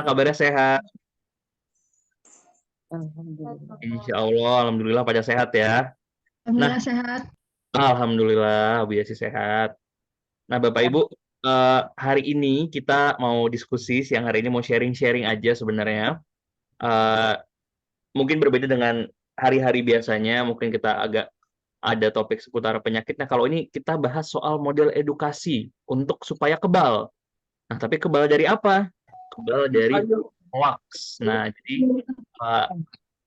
Kabarnya sehat? Alhamdulillah. Insya Allah, alhamdulillah pada sehat ya. Nah, Alhamdulillah sehat. alhamdulillah Bu Yasi sehat. Nah, Bapak Ibu, hari ini kita mau diskusi, siang hari ini mau sharing-sharing aja sebenarnya. Eh, Mungkin berbeda dengan hari-hari biasanya, mungkin kita agak ada topik seputar penyakit. Nah, kalau ini kita bahas soal model edukasi untuk supaya kebal. Nah, tapi kebal dari apa? Kebal dari hoax. Nah, jadi eh,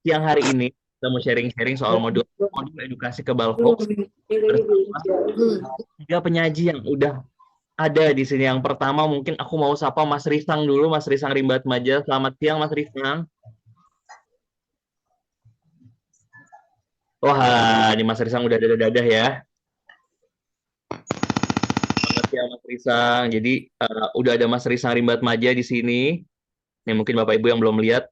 siang hari ini kita mau sharing-sharing soal modul modul edukasi kebal hoax bersama tiga penyaji yang udah ada di sini. Yang pertama mungkin aku mau sapa Mas Risang dulu, Mas Risang Rimbat Maja. Selamat siang Mas Risang. Wah, ini Mas Risang udah dadah-dadah ya. Selamat siang Mas Risang. Jadi udah ada Mas Risang Rimbat Maja di sini. Nih mungkin Bapak Ibu yang belum lihat.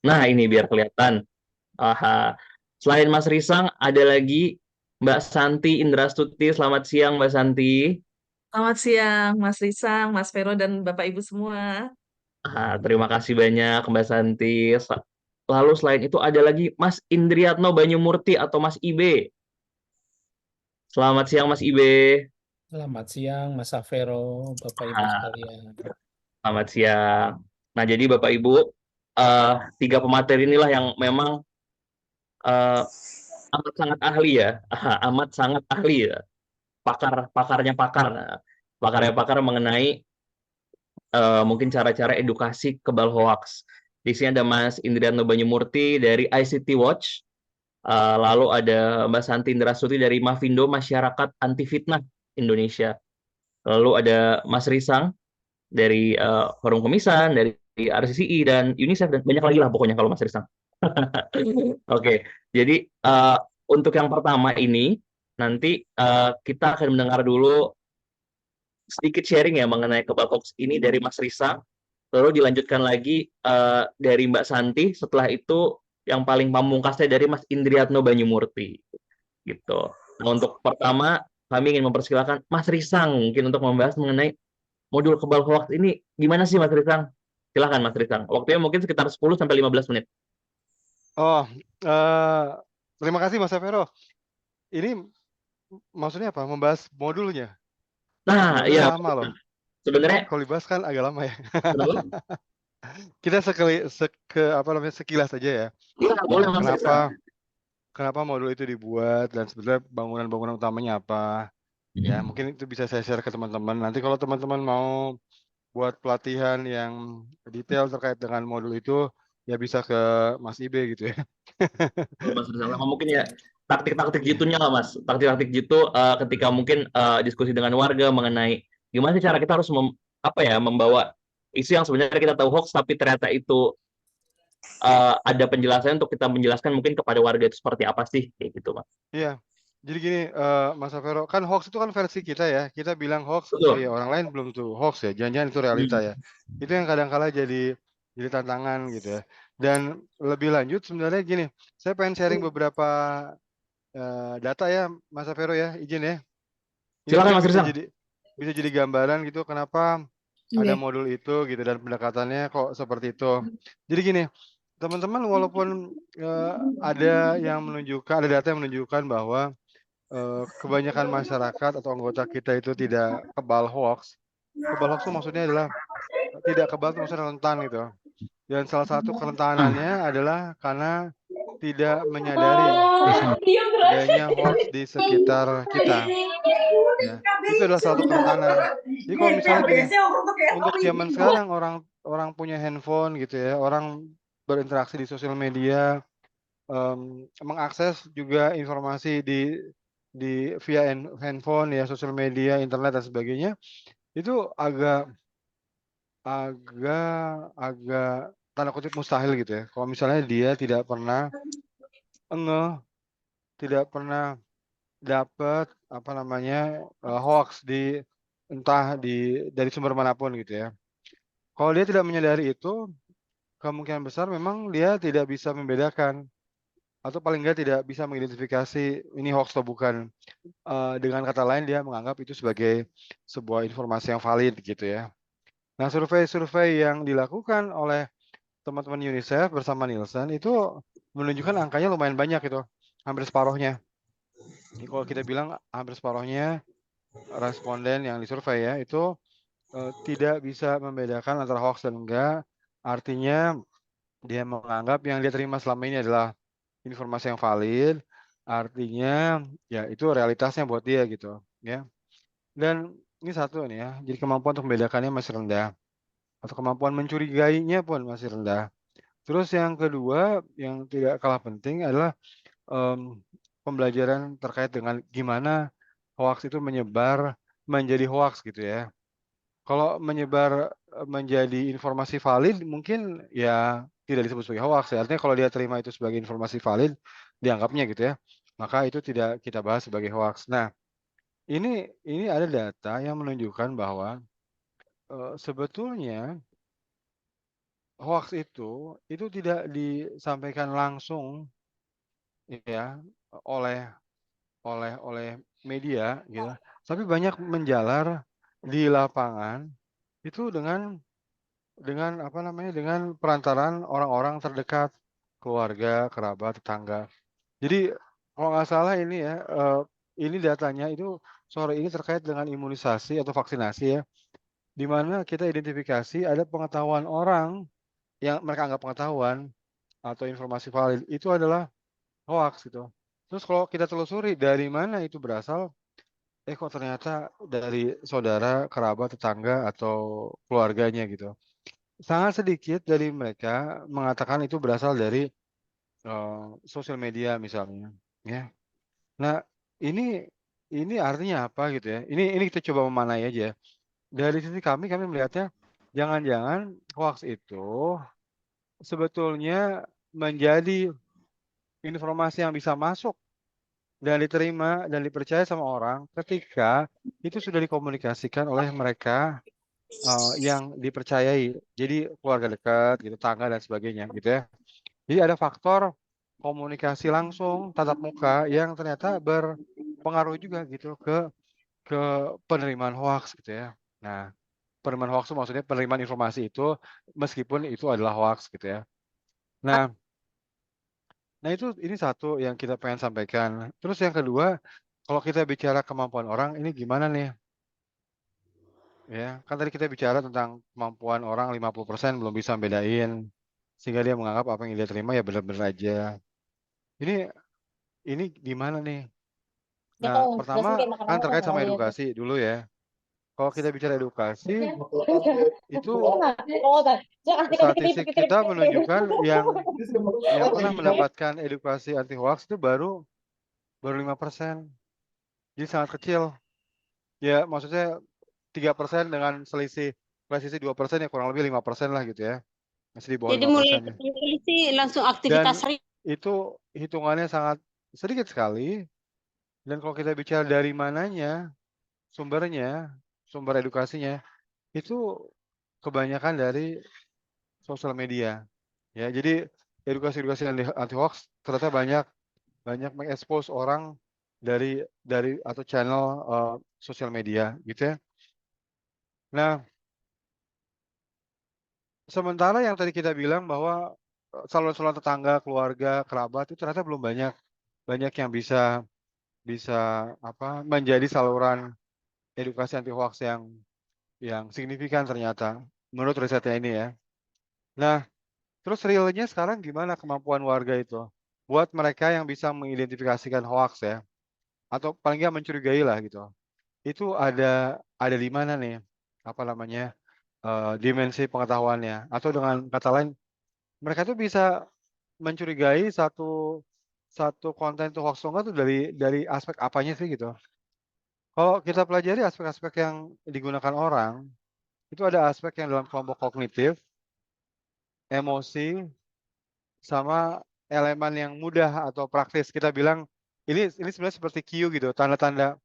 Nah, ini biar kelihatan. Aha. Selain Mas Risang, ada lagi Mbak Santi Indrastuti. Selamat siang Mbak Santi. Selamat siang, Mas Risang, Mas Vero, dan Bapak Ibu semua. Terima kasih banyak Mbak Santi. Lalu selain itu ada lagi Mas Indriatno Banyumurti atau Mas Ibe. Selamat siang Mas Ibe. Selamat siang, Mas Safero, Bapak Ibu Ah, sekalian. Selamat siang. Nah, jadi Bapak Ibu, tiga pemateri inilah yang memang eh, amat sangat ahli ya, amat sangat ahli ya, pakarnya pakar. Nah, pakarnya pakar mengenai mungkin cara-cara edukasi kebal hoax. Di sini ada Mas Indriatno Banyumurti dari ICT Watch. Lalu ada Mbak Santi Indrastuti dari Mavindo Masyarakat Anti Fitnah Indonesia. Lalu ada Mas Risang dari Forum Kemisan, dari RCCI dan UNICEF dan banyak lagi lah pokoknya kalau Mas Risang. Oke, jadi untuk yang pertama ini nanti kita akan mendengar dulu sedikit sharing ya mengenai kebal hoax ini dari Mas Risang. Lalu dilanjutkan lagi dari Mbak Santi. Setelah itu yang paling pamungkasnya dari Mas Indriatno Banyumurti. Gitu. Nah, untuk pertama kami ingin mempersilahkan Mas Risang mungkin untuk membahas mengenai modul kebal hoax ini gimana sih Mas Risang? Silahkan Mas Risang. Waktunya mungkin sekitar 10 sampai 15 menit. Oh, eh, terima kasih Mas Vero. Ini maksudnya apa? Membahas modulnya. Nah, Modulnya ya lama loh. sebenarnya Kalau dibahas kan agak lama ya. kenapa? Kita apa namanya sekilas saja ya. Iya, boleh Mas Risang. Kenapa modul itu dibuat dan sebenarnya bangunan-bangunan utamanya apa? Ya, mungkin itu bisa saya share ke teman-teman. Nanti kalau teman-teman mau buat pelatihan yang detail terkait dengan modul itu, ya bisa ke Mas Ibe gitu ya. Mas Risang sama mungkin ya taktik-taktik jitunya lah Mas. Taktik-taktik jitu ketika mungkin diskusi dengan warga mengenai gimana sih cara kita harus apa ya membawa isu yang sebenarnya kita tahu hoax tapi ternyata itu ada penjelasan untuk kita menjelaskan mungkin kepada warga itu seperti apa sih kayak gitu Mas. Iya. Jadi gini, Mas Vero, kan hoax itu kan versi kita ya. Kita bilang hoax, oh Betul. ya orang lain belum tuh hoax ya. Jangan-jangan itu realita ya. Itu yang kadang-kala jadi tantangan gitu ya. Dan lebih lanjut sebenarnya gini, saya pengen sharing beberapa data ya, Mas Vero ya, izin ya. Ini Silakan mungkin Mas Rizal. bisa jadi gambaran gitu kenapa ada Iya. modul itu gitu dan pendekatannya kok seperti itu. Jadi gini, teman-teman walaupun ada yang menunjukkan, ada data yang menunjukkan bahwa kebanyakan masyarakat atau anggota kita itu tidak kebal hoax. Kebal hoax itu maksudnya adalah tidak kebal itu maksudnya rentan gitu. Dan salah satu kerentanannya adalah karena tidak menyadari adanya hoax di sekitar kita. Ya, itu adalah satu kerentanan. Jadi kalau misalnya gini, untuk zaman sekarang orang orang punya handphone gitu ya, orang berinteraksi di sosial media, mengakses juga informasi di via handphone ya, sosial media, internet dan sebagainya, itu agak agak agak tanda kutip mustahil gitu ya. Kalau misalnya dia tidak pernah ngeh, tidak pernah dapat apa namanya hoax entah dari sumber manapun gitu ya. Kalau dia tidak menyadari itu, kemungkinan besar memang dia tidak bisa membedakan atau paling nggak tidak bisa mengidentifikasi ini hoax atau bukan. Dengan kata lain dia menganggap itu sebagai sebuah informasi yang valid gitu ya. Nah, survei-survei yang dilakukan oleh teman-teman UNICEF bersama Nielsen itu menunjukkan angkanya lumayan banyak itu, hampir separuhnya. Jadi kalau kita bilang hampir separuhnya responden yang disurvei ya, itu tidak bisa membedakan antara hoax dan enggak. Artinya dia menganggap yang dia terima selama ini adalah informasi yang valid, artinya ya itu realitasnya buat dia gitu, ya. Dan ini satu nih ya, jadi kemampuan untuk membedakannya masih rendah, atau kemampuan mencurigainya pun masih rendah. Terus yang kedua, yang tidak kalah penting adalah, pembelajaran terkait dengan gimana hoaks itu menyebar menjadi hoaks gitu ya. Kalau menyebar, menjadi informasi valid mungkin ya tidak disebut sebagai hoaks ya, artinya kalau dia terima itu sebagai informasi valid, dianggapnya gitu ya, maka itu tidak kita bahas sebagai hoaks. Nah, ini ada data yang menunjukkan bahwa, sebetulnya hoaks itu tidak disampaikan langsung ya, oleh oleh media gitu, tapi banyak menjalar di lapangan itu dengan apa namanya, dengan perantaran orang-orang terdekat, keluarga, kerabat, tetangga. Jadi kalau nggak salah ini ya, ini datanya itu sore ini terkait dengan imunisasi atau vaksinasi ya, di mana kita identifikasi ada pengetahuan orang yang mereka anggap pengetahuan atau informasi valid itu adalah hoaks gitu. Terus kalau kita telusuri dari mana itu berasal, kok ternyata dari saudara, kerabat, tetangga, atau keluarganya gitu. Sangat sedikit dari mereka mengatakan itu berasal dari, sosial media misalnya, ya. Nah, ini ini artinya apa gitu ya, ini kita coba memanai aja. Dari sisi kami melihatnya, jangan-jangan hoaks itu sebetulnya menjadi informasi yang bisa masuk dan diterima dan dipercaya sama orang ketika itu sudah dikomunikasikan oleh mereka, yang dipercayai. Jadi keluarga dekat gitu, tetangga dan sebagainya gitu ya. Jadi ada faktor komunikasi langsung, tatap muka yang ternyata berpengaruh juga gitu ke penerimaan hoaks gitu ya. Nah, penerimaan hoaks itu maksudnya penerimaan informasi itu meskipun itu adalah hoaks gitu ya. Nah nah itu ini satu yang kita pengen sampaikan. Terus yang kedua, kalau kita bicara kemampuan orang ini gimana nih? Ya, kan tadi kita bicara tentang kemampuan orang 50% belum bisa bedain, sehingga dia menganggap apa yang dia terima ya benar-benar aja. Ini ini gimana nih? Dia Nah, kalau jelasin pertama kayak kan makan-makan terkait sama kali ya. edukasi dulu ya. Kalau kita bicara edukasi, itu Oh, jangan statistik kita menunjukkan yang pernah dikit-dikit. mendapatkan edukasi anti hoax itu baru 5%. Jadi sangat kecil. Ya, maksudnya 3% dengan selisih 2% ya kurang lebih 5% lah gitu ya. Masih di bawah Jadi mulai 5%-nya. ini sih langsung Dan aktivitas itu hitungannya sangat sedikit sekali. Dan kalau kita bicara dari mananya, sumbernya, sumber edukasinya, itu kebanyakan dari sosial media. Ya, jadi edukasi-edukasi anti hoax ternyata banyak mengekspos orang dari atau channel sosial media gitu ya. Nah, sementara yang tadi kita bilang bahwa saluran-saluran tetangga, keluarga, kerabat itu ternyata belum banyak yang bisa bisa apa menjadi saluran edukasi anti hoax yang signifikan ternyata menurut risetnya ini ya. Nah, terus realnya sekarang gimana kemampuan warga itu? Buat mereka yang bisa mengidentifikasikan hoaks ya, atau paling nggak mencurigai lah gitu. Itu ada di mana nih, apa namanya, dimensi pengetahuannya? Atau dengan kata lain, mereka tuh bisa mencurigai satu satu konten itu hoaks atau enggak tuh dari aspek apanya sih gitu. Kalau kita pelajari aspek-aspek yang digunakan orang, itu ada aspek yang dalam kelompok kognitif, emosi, sama elemen yang mudah atau praktis. Kita bilang ini sebenarnya seperti Q gitu, tanda-tanda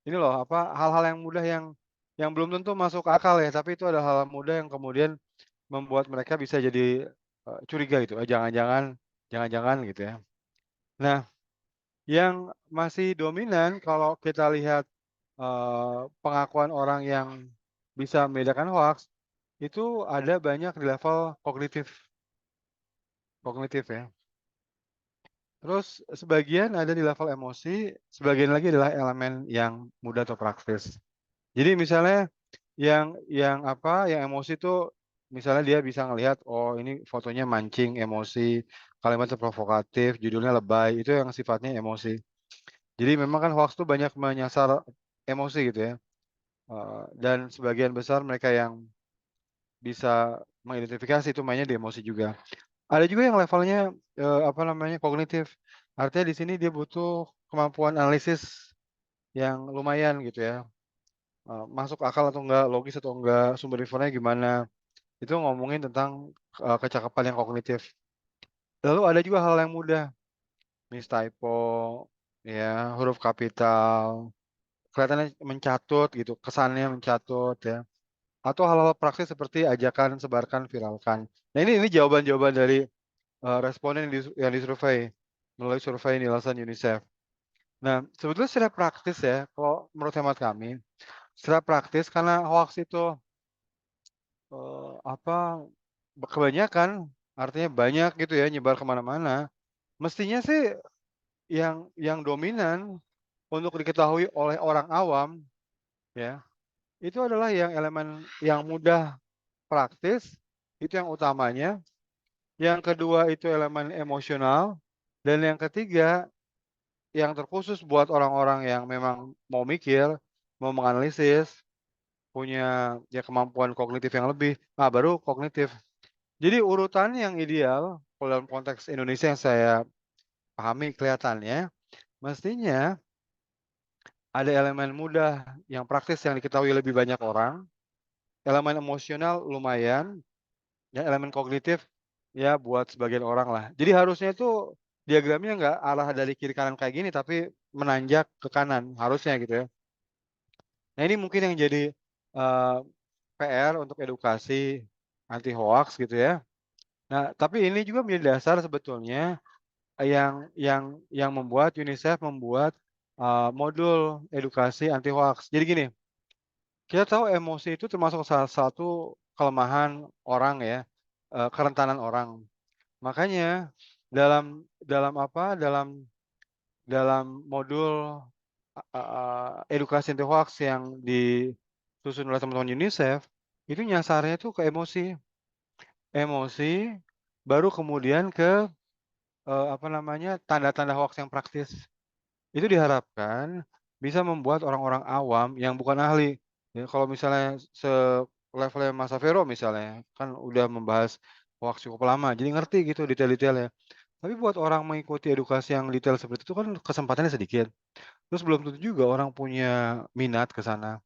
ini loh apa hal-hal yang mudah yang belum tentu masuk akal ya, tapi itu ada hal mudah yang kemudian membuat mereka bisa jadi curiga gitu. Jangan-jangan gitu ya. Nah, yang masih dominan kalau kita lihat pengakuan orang yang bisa membedakan hoaks itu ada banyak di level kognitif ya. Terus sebagian ada di level emosi, sebagian lagi adalah elemen yang mudah atau praktis. Jadi misalnya yang emosi tuh misalnya dia bisa ngelihat, oh ini fotonya mancing emosi, kalimatnya provokatif, judulnya lebay, itu yang sifatnya emosi. Jadi memang kan hoax tuh banyak menyasar emosi gitu ya. Dan sebagian besar mereka yang bisa mengidentifikasi itu mainnya di emosi juga. Ada juga yang levelnya, kognitif. Artinya di sini dia butuh kemampuan analisis yang lumayan gitu ya, masuk akal atau enggak, logis atau enggak, sumber infonya gimana. Itu ngomongin tentang, kecakapan yang kognitif. Lalu ada juga hal yang mudah, mistypo, ya, huruf kapital, kelihatannya mencatut gitu, kesannya mencatut ya, atau hal-hal praktis seperti ajakan, sebarkan, viralkan. Nah ini jawaban-jawaban dari responden yang disurvei melalui survei Nielsen UNICEF. Nah, sebetulnya secara praktis ya, kalau menurut hemat kami, secara praktis karena hoax itu kebanyakan, artinya banyak gitu ya, nyebar kemana-mana. Mestinya sih yang dominan untuk diketahui oleh orang awam, ya, itu adalah yang elemen yang mudah praktis, itu yang utamanya. Yang kedua itu elemen emosional, dan yang ketiga yang terkhusus buat orang-orang yang memang mau mikir, mau menganalisis, punya ya kemampuan kognitif yang lebih, nah baru kognitif. Jadi urutan yang ideal, kalau dalam konteks Indonesia yang saya pahami kelihatannya, mestinya ada elemen mudah yang praktis yang diketahui lebih banyak orang, elemen emosional lumayan, dan elemen kognitif ya buat sebagian orang lah. Jadi harusnya itu diagramnya nggak arah dari kiri kanan kayak gini, tapi menanjak ke kanan, harusnya gitu ya. Nah ini mungkin yang jadi PR untuk edukasi anti hoax gitu ya. Nah, tapi ini juga menjadi dasar sebetulnya yang membuat UNICEF membuat modul edukasi anti hoax. Jadi gini, kita tahu emosi itu termasuk salah satu kelemahan orang ya, kerentanan orang. Makanya dalam apa, dalam modul edukasi anti hoax yang disusun oleh teman-teman UNICEF, itu nyasarnya itu ke emosi. Emosi, baru kemudian ke, tanda-tanda hoax yang praktis. Itu diharapkan bisa membuat orang-orang awam yang bukan ahli, ya kalau misalnya selevelnya Mas Safero misalnya, kan udah membahas hoax cukup lama, jadi ngerti gitu detail-detailnya. Tapi buat orang mengikuti edukasi yang detail seperti itu kan kesempatannya sedikit. Terus belum tentu juga orang punya minat ke sana.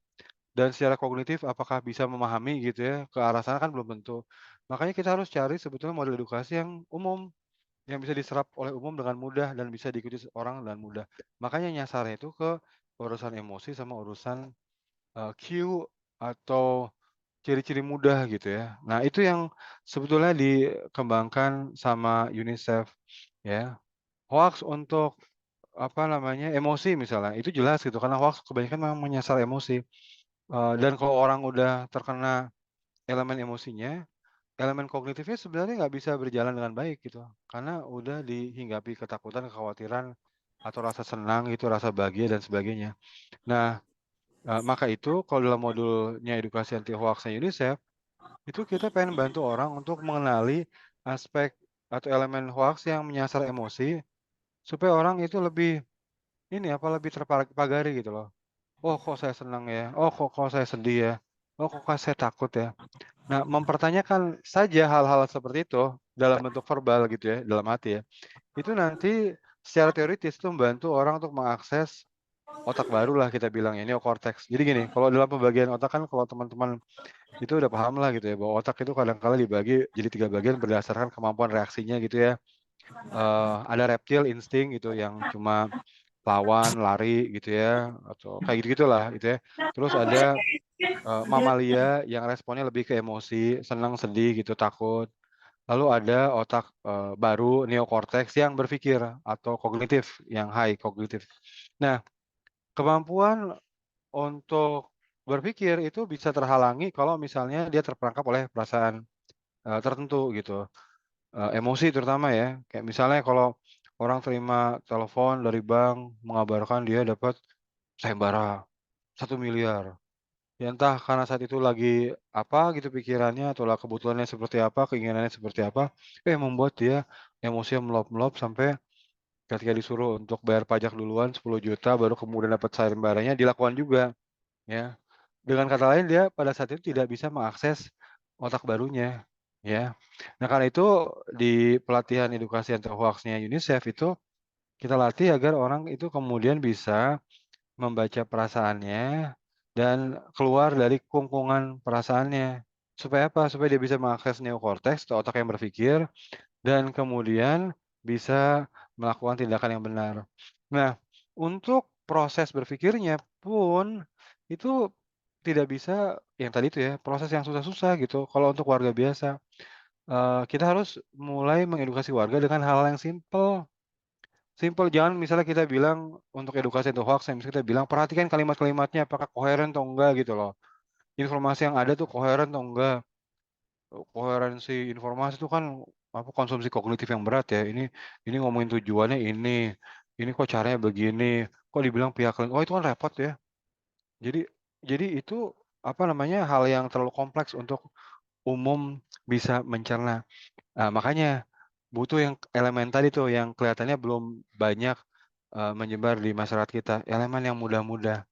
Dan secara kognitif apakah bisa memahami gitu ya, ke arah sana kan belum tentu. Makanya kita harus cari sebetulnya model edukasi yang umum, yang bisa diserap oleh umum dengan mudah dan bisa diikuti orang dengan mudah. Makanya nyasarnya itu ke urusan emosi sama urusan, Q atau ciri-ciri mudah gitu ya. Nah itu yang sebetulnya dikembangkan sama UNICEF ya. Hoaks untuk emosi misalnya, itu jelas gitu karena hoaks kebanyakan memang menyasar emosi. Dan kalau orang udah terkena elemen emosinya, elemen kognitifnya sebenarnya nggak bisa berjalan dengan baik gitu, karena udah dihinggapi ketakutan, kekhawatiran, atau rasa senang gitu, rasa bahagia dan sebagainya. Nah, maka itu kalau dalam modulnya edukasi anti hoax-nya UNICEF, itu kita pengen bantu orang untuk mengenali aspek atau elemen hoax yang menyasar emosi, supaya orang itu lebih lebih terpagari gitu loh. Oh kok saya senang ya, oh kok saya sedih ya, oh kok saya takut ya. Nah, mempertanyakan saja hal-hal seperti itu dalam bentuk verbal gitu ya, dalam hati ya. Itu nanti secara teoritis itu membantu orang untuk mengakses otak baru lah kita bilang ya, neokortex. Jadi gini, kalau dalam pembagian otak kan kalau teman-teman itu udah paham lah gitu ya, bahwa otak itu kadang-kala dibagi jadi 3 bagian berdasarkan kemampuan reaksinya gitu ya. Ada reptil insting gitu yang cuma lawan, lari gitu ya, atau kayak gitu-gitulah gitu ya. Terus ada mamalia yang responnya lebih ke emosi, senang, sedih gitu, takut. Lalu ada otak, baru neokorteks yang berpikir atau kognitif, yang high kognitif. Nah, kemampuan untuk berpikir itu bisa terhalangi kalau misalnya dia terperangkap oleh perasaan tertentu gitu. Emosi terutama ya. Kayak misalnya kalau orang terima telepon dari bank mengabarkan dia dapat sayembara 1 miliar. Ya entah karena saat itu lagi apa gitu pikirannya atau lah kebutuhannya seperti apa, keinginannya seperti apa, membuat dia emosinya meluap-meluap sampai ketika disuruh untuk bayar pajak duluan 10 juta baru kemudian dapat sayembaranya dilakukan juga, ya. Dengan kata lain dia pada saat itu tidak bisa mengakses otak barunya, ya. Nah karena itu di pelatihan edukasi anti hoax-nya UNICEF itu kita latih agar orang itu kemudian bisa membaca perasaannya dan keluar dari kungkungan perasaannya. Supaya apa? Supaya dia bisa mengakses neokorteks atau otak yang berpikir dan kemudian bisa melakukan tindakan yang benar. Nah, untuk proses berpikirnya pun itu tidak bisa yang tadi itu ya, proses yang susah-susah gitu kalau untuk warga biasa. Kita harus mulai mengedukasi warga dengan hal-hal yang simpel. Simpel, jangan misalnya kita bilang untuk edukasi atau hoax, misalnya kita bilang, "Perhatikan kalimat-kalimatnya apakah koheren atau enggak," gitu loh. Informasi yang ada tuh koheren atau enggak. Koherensi informasi itu kan apa, konsumsi kognitif yang berat ya. Ini ngomongin tujuannya ini kok caranya begini, kok dibilang pihak lain, oh itu kan repot ya. Jadi jadi itu apa namanya, hal yang terlalu kompleks untuk umum bisa mencerna. Makanya butuh yang elemen tadi tuh yang kelihatannya belum banyak, menyebar di masyarakat kita, elemen yang mudah-mudah,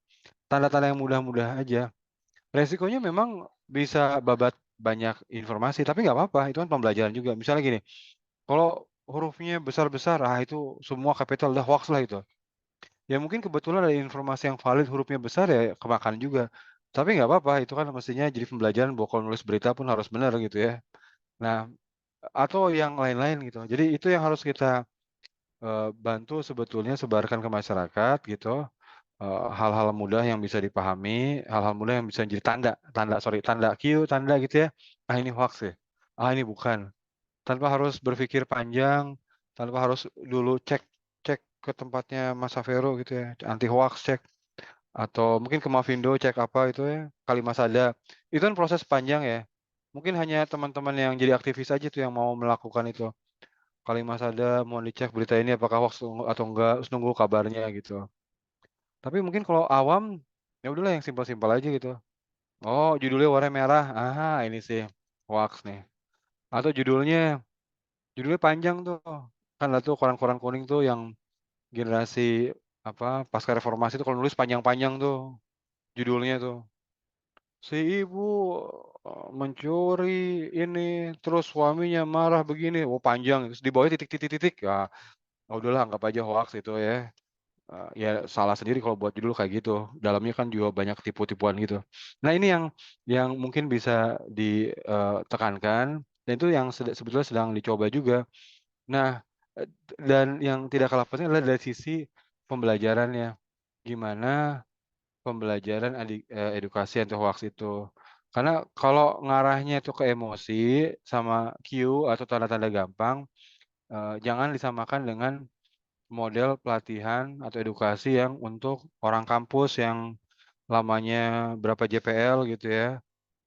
tanda-tanda yang mudah-mudah aja. Resikonya memang bisa babat banyak informasi, tapi nggak apa-apa, itu kan pembelajaran juga. Misalnya gini, kalau hurufnya besar-besar, itu semua kapital, udah hoaks lah itu. Ya mungkin kebetulan ada informasi yang valid hurufnya besar ya kemakan juga. Tapi nggak apa-apa, itu kan mestinya jadi pembelajaran bahwa kalau nulis berita pun harus benar gitu ya. Nah, atau yang lain-lain gitu. Jadi itu yang harus kita, bantu sebetulnya sebarkan ke masyarakat gitu. Hal-hal mudah yang bisa dipahami, hal-hal mudah yang bisa jadi tanda tanda sorry, tanda Q, tanda gitu ya, "Ah, ini hoaks ya, ah, ini bukan." Tanpa harus berpikir panjang, tanpa harus dulu cek cek ke tempatnya Mas Safero gitu ya, anti hoaks cek, atau mungkin ke Mavindo cek apa itu ya, Kalimasada. Itu kan proses panjang ya. Mungkin hanya teman-teman yang jadi aktivis aja tuh yang mau melakukan itu. Kalimasada, mohon dicek berita ini apakah hoaks atau enggak, terus nunggu kabarnya gitu. Tapi mungkin kalau awam, ya udahlah yang simpel-simpel aja gitu. Oh, judulnya warna merah, ini sih hoaks nih. Atau judulnya panjang tuh. Kan ada tuh koran-koran kuning tuh yang generasi apa, pasca reformasi tuh kalau nulis panjang-panjang tuh judulnya tuh. Si ibu mencuri ini, terus suaminya marah begini, oh panjang, terus di bawahnya titik-titik-titik. Ya, udahlah anggap aja hoaks itu ya. Ya salah sendiri kalau buat judul kayak gitu, dalamnya kan juga banyak tipu-tipuan gitu. Nah ini yang mungkin bisa ditekankan dan itu yang sebetulnya sedang dicoba juga. Nah, dan yang tidak kalah penting adalah dari sisi pembelajarannya. Gimana pembelajaran edukasi anti hoaks itu. Karena kalau ngarahnya itu ke emosi sama Q atau tanda-tanda gampang, jangan disamakan dengan model pelatihan atau edukasi yang untuk orang kampus yang lamanya berapa JPL gitu ya,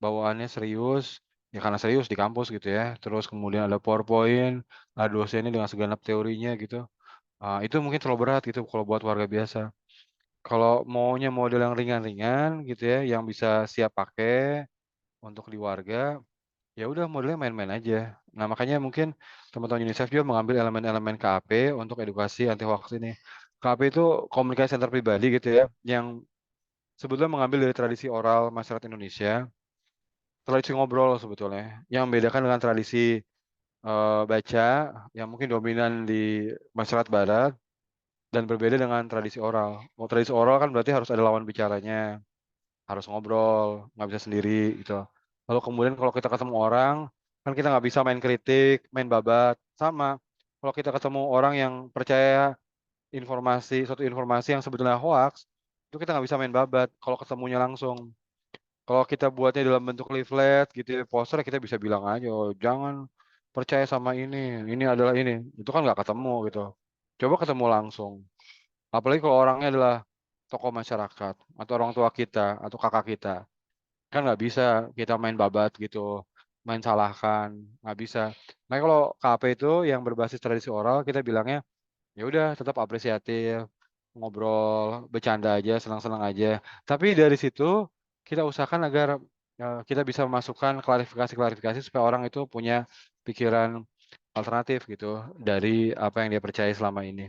bawaannya serius, ya karena serius di kampus gitu ya, terus kemudian ada PowerPoint, ada dosennya dengan segenap teorinya gitu, itu mungkin terlalu berat gitu kalau buat warga biasa. Kalau maunya model yang ringan-ringan gitu ya, yang bisa siap pakai untuk di warga, ya udah modelnya main-main aja. Nah, makanya mungkin teman-teman UNICEF juga mengambil elemen-elemen KAP untuk edukasi anti hoax ini. KAP itu komunikasi antar pribadi gitu ya, yang sebetulnya mengambil dari tradisi oral masyarakat Indonesia, tradisi ngobrol sebetulnya, yang membedakan dengan tradisi baca yang mungkin dominan di masyarakat barat dan berbeda dengan tradisi oral. Kalau tradisi oral kan berarti harus ada lawan bicaranya, harus ngobrol, nggak bisa sendiri gitu. Lalu kemudian kalau kita ketemu orang, kan kita nggak bisa main kritik, main babat. Sama, kalau kita ketemu orang yang percaya suatu informasi yang sebetulnya hoaks, itu kita nggak bisa main babat kalau ketemunya langsung. Kalau kita buatnya dalam bentuk leaflet gitu ya, poster, kita bisa bilang aja, "Oh, jangan percaya sama ini adalah ini." Itu kan nggak ketemu gitu. Coba ketemu langsung. Apalagi kalau orangnya adalah tokoh masyarakat atau orang tua kita atau kakak kita. Kan nggak bisa kita main babat gitu, main salahkan, nggak bisa. Nah kalau KP itu yang berbasis tradisi oral kita bilangnya, ya udah tetap apresiatif, ngobrol, bercanda aja, senang-senang aja. Tapi dari situ kita usahakan agar, kita bisa memasukkan klarifikasi-klarifikasi supaya orang itu punya pikiran alternatif gitu, dari apa yang dia percaya selama ini.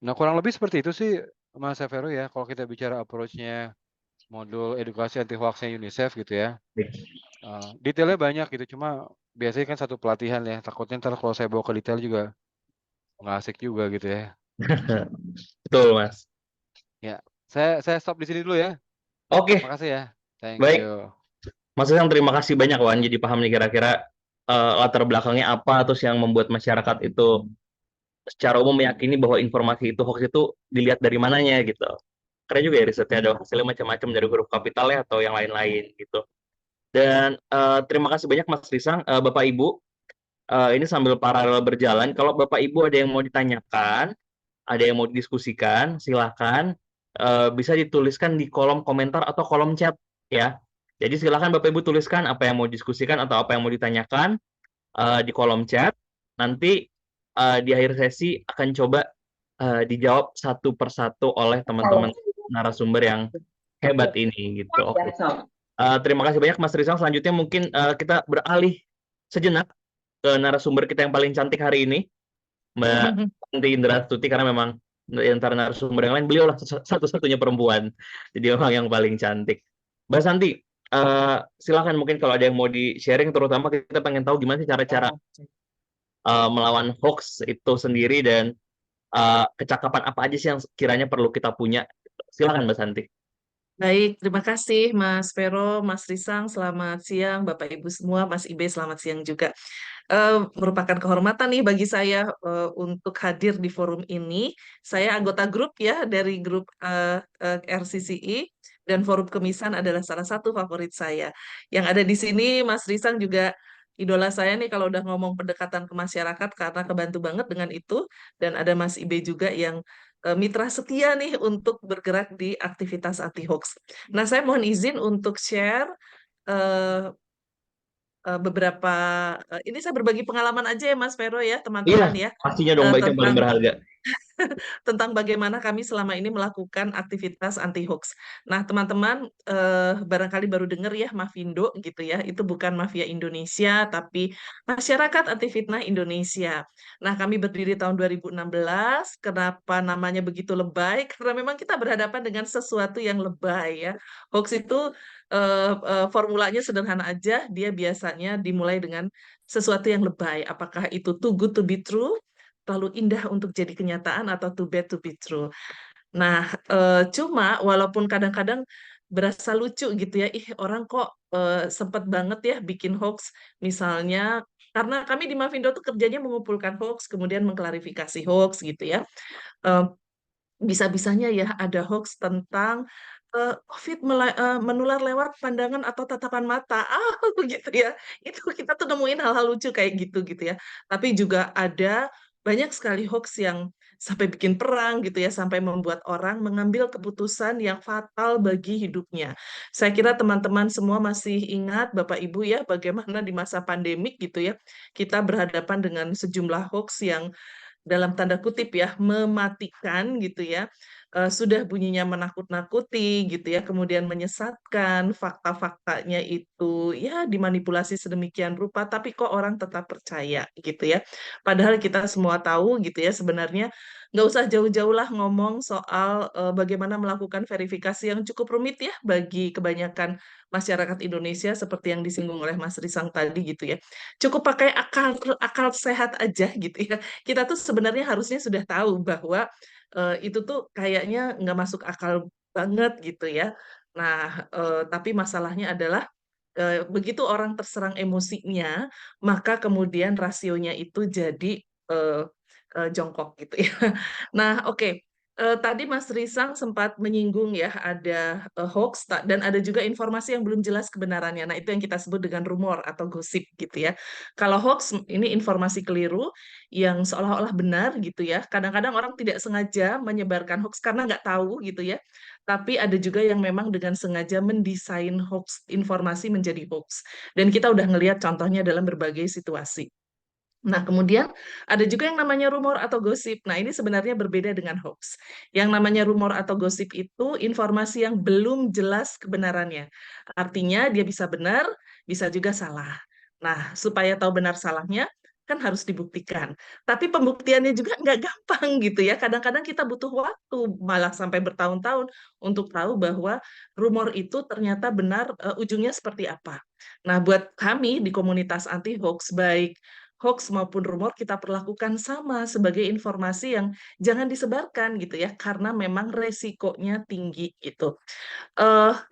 Nah kurang lebih seperti itu sih Mas Severo ya, kalau kita bicara approach-nya modul edukasi anti hoax-nya UNICEF gitu ya. Detailnya banyak gitu, cuma biasanya kan satu pelatihan ya, takutnya entar kalau saya bawa ke detail juga nggak asik juga gitu ya. Betul, Mas. Ya, saya stop di sini dulu ya. Oke, Makasih ya. Thank baik. you. Mas Isang, terima kasih banyak, Wan. Jadi paham nih kira-kira latar belakangnya apa, terus yang membuat masyarakat itu secara umum meyakini bahwa informasi itu hoax itu dilihat dari mananya gitu. Karena juga ya risetnya ada hasilnya macam-macam dari huruf kapitalnya atau yang lain-lain gitu. Dan terima kasih banyak Mas Risang, Bapak Ibu. Ini sambil paralel berjalan, kalau Bapak Ibu ada yang mau ditanyakan, ada yang mau didiskusikan, silakan bisa dituliskan di kolom komentar atau kolom chat ya. Jadi silakan Bapak Ibu tuliskan apa yang mau diskusikan atau apa yang mau ditanyakan di kolom chat. Nanti di akhir sesi akan coba dijawab satu persatu oleh teman-teman narasumber yang hebat ini gitu. Oke. Terima kasih banyak Mas Rizal. Selanjutnya mungkin kita beralih sejenak ke narasumber kita yang paling cantik hari ini, Mbak Santi Indrastuti, karena memang di antara narasumber yang lain beliau lah satu-satunya perempuan, jadi memang yang paling cantik. Mbak Santi, silakan mungkin kalau ada yang mau di sharing, terutama kita pengen tahu gimana sih cara-cara melawan hoax itu sendiri dan kecakapan apa aja sih yang kiranya perlu kita punya. Silakan Mbak Santi. Baik, terima kasih Mas Vero, Mas Risang, selamat siang, Bapak Ibu semua, Mas Ibe, selamat siang juga. Merupakan kehormatan nih bagi saya untuk hadir di forum ini. Saya anggota grup ya dari grup RCCI, dan forum Kemisan adalah salah satu favorit saya. Yang ada di sini Mas Risang juga idola saya nih kalau udah ngomong pendekatan ke masyarakat, karena kebantu banget dengan itu. Dan ada Mas Ibe juga yang mitra setia nih untuk bergerak di aktivitas anti hoax. Nah, saya mohon izin untuk share eh, beberapa ini saya berbagi pengalaman aja ya Mas Vero ya, Iya, teman-teman ya, pastinya dong Mbak, itu yang paling tentang berharga. tentang bagaimana kami selama ini melakukan aktivitas anti hoax. Nah, teman-teman barangkali baru dengar ya Mavindo gitu ya. Itu bukan mafia Indonesia tapi Masyarakat Anti Fitnah Indonesia. Nah, kami berdiri tahun 2016. Kenapa namanya begitu lebay? Karena memang kita berhadapan dengan sesuatu yang lebay ya. Hoax itu formulanya sederhana aja, dia biasanya dimulai dengan sesuatu yang lebay. Apakah itu too good to be true? Terlalu indah untuk jadi kenyataan, atau too bad to be true. Nah, cuma walaupun kadang-kadang berasa lucu gitu ya, ih orang kok sempet banget ya bikin hoax, misalnya karena kami di Mavindo tuh kerjanya mengumpulkan hoax, kemudian mengklarifikasi hoax gitu ya. Eh, Bisa-bisanya ya ada hoax tentang COVID menular lewat pandangan atau tatapan mata. Begitu ya. Itu kita tuh nemuin hal-hal lucu kayak gitu gitu ya. Tapi juga ada banyak sekali hoax yang sampai bikin perang gitu ya, sampai membuat orang mengambil keputusan yang fatal bagi hidupnya. Saya kira teman-teman semua masih ingat Bapak Ibu ya, bagaimana di masa pandemik gitu ya, kita berhadapan dengan sejumlah hoax yang dalam tanda kutip ya mematikan gitu ya, sudah bunyinya menakut-nakuti gitu ya, kemudian menyesatkan, fakta-faktanya itu ya dimanipulasi sedemikian rupa, tapi kok orang tetap percaya gitu ya, padahal kita semua tahu gitu ya, sebenarnya nggak usah jauh-jauh lah ngomong soal bagaimana melakukan verifikasi yang cukup rumit ya bagi kebanyakan masyarakat Indonesia, seperti yang disinggung oleh Mas Risang tadi gitu ya, cukup pakai akal akal sehat aja gitu ya. Kita tuh sebenarnya harusnya sudah tahu bahwa itu tuh kayaknya nggak masuk akal banget gitu ya. Nah, tapi masalahnya adalah begitu orang terserang emosinya, maka kemudian rasionya itu jadi eh, jongkok gitu ya. Nah, oke. Tadi Mas Risang sempat menyinggung ya ada hoax dan ada juga informasi yang belum jelas kebenarannya. Nah, itu yang kita sebut dengan rumor atau gosip gitu ya. Kalau hoax ini informasi keliru yang seolah-olah benar gitu ya. Kadang-kadang orang tidak sengaja menyebarkan hoax karena nggak tahu gitu ya. Tapi ada juga yang memang dengan sengaja mendesain hoax informasi menjadi hoax. Dan kita udah ngelihat contohnya dalam berbagai situasi. Nah, kemudian ada juga yang namanya rumor atau gosip. Nah, ini sebenarnya berbeda dengan hoax. Yang namanya rumor atau gosip itu informasi yang belum jelas kebenarannya. Artinya dia bisa benar, bisa juga salah. Nah, supaya tahu benar salahnya, kan harus dibuktikan. Tapi pembuktiannya juga nggak gampang gitu ya. Kadang-kadang kita butuh waktu, malah sampai bertahun-tahun untuk tahu bahwa rumor itu ternyata benar, ujungnya seperti apa. Nah, buat kami di komunitas anti hoax, baik hoax maupun rumor kita perlakukan sama sebagai informasi yang jangan disebarkan gitu ya, karena memang resikonya tinggi gitu.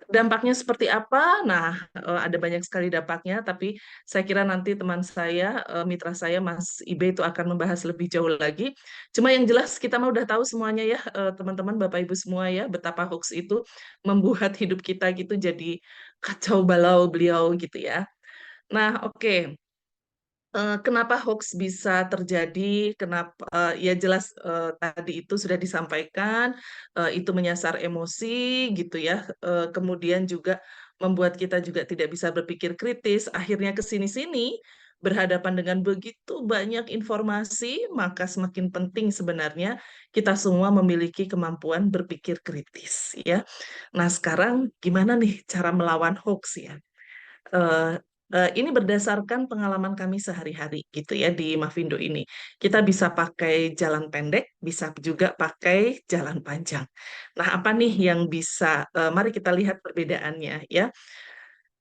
Dampaknya seperti apa? Nah, ada banyak sekali dampaknya, tapi saya kira nanti teman saya, mitra saya Mas Ibe itu akan membahas lebih jauh lagi. Cuma yang jelas kita mah udah tahu semuanya ya, teman-teman, Bapak Ibu semua ya, betapa hoax itu membuat hidup kita gitu jadi kacau balau beliau gitu ya. Nah, oke. Kenapa hoax bisa terjadi? Kenapa? Ya jelas tadi itu sudah disampaikan, itu menyasar emosi gitu ya. Kemudian juga membuat kita juga tidak bisa berpikir kritis. Akhirnya ke sini-sini berhadapan dengan begitu banyak informasi, maka semakin penting sebenarnya kita semua memiliki kemampuan berpikir kritis ya. Nah, sekarang gimana nih cara melawan hoax ya? eh, ini berdasarkan pengalaman kami sehari-hari gitu ya di Mavindo ini. Kita bisa pakai jalan pendek, bisa juga pakai jalan panjang. Nah, apa nih yang bisa? Mari kita lihat perbedaannya ya.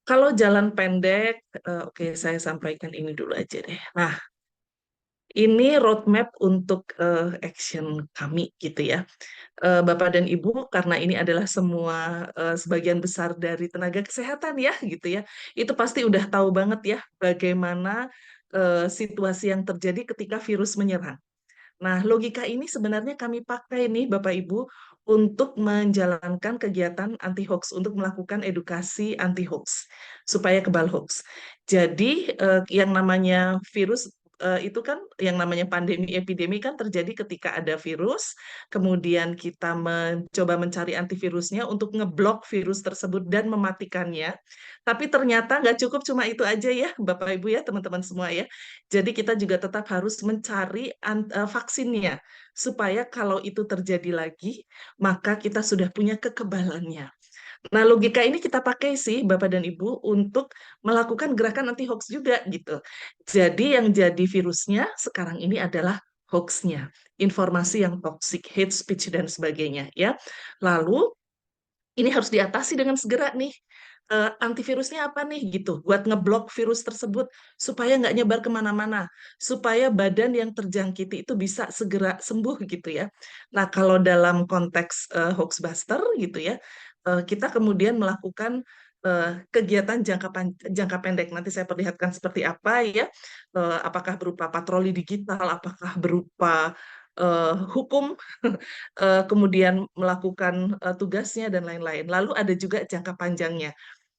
Kalau jalan pendek, oke saya sampaikan ini dulu aja deh. Nah, ini roadmap untuk action kami gitu ya. Bapak dan Ibu, karena ini adalah semua sebagian besar dari tenaga kesehatan ya, gitu ya. Itu pasti udah tahu banget ya bagaimana situasi yang terjadi ketika virus menyerang. Nah, logika ini sebenarnya kami pakai nih Bapak Ibu untuk menjalankan kegiatan anti hoax, untuk melakukan edukasi anti hoax supaya kebal hoax. Jadi yang namanya virus itu kan yang namanya pandemi epidemi kan terjadi ketika ada virus, kemudian kita mencoba mencari antivirusnya untuk ngeblok virus tersebut dan mematikannya. Tapi ternyata nggak cukup cuma itu aja ya, Bapak Ibu ya, teman-teman semua ya. Jadi kita juga tetap harus mencari vaksinnya supaya kalau itu terjadi lagi, maka kita sudah punya kekebalannya. Nah, logika ini kita pakai sih Bapak dan Ibu untuk melakukan gerakan anti hoax juga gitu. Jadi yang jadi virusnya sekarang ini adalah hoaxnya, informasi yang toxic, hate speech dan sebagainya ya. Lalu ini harus diatasi dengan segera nih. Antivirusnya apa nih gitu, buat ngeblok virus tersebut supaya nggak nyebar kemana-mana, supaya badan yang terjangkiti itu bisa segera sembuh gitu ya. Nah, kalau dalam konteks hoaxbuster gitu ya, kita kemudian melakukan kegiatan jangka pendek. Nanti saya perlihatkan seperti apa ya, apakah berupa patroli digital, apakah berupa hukum kemudian melakukan tugasnya dan lain-lain. Lalu ada juga jangka panjangnya,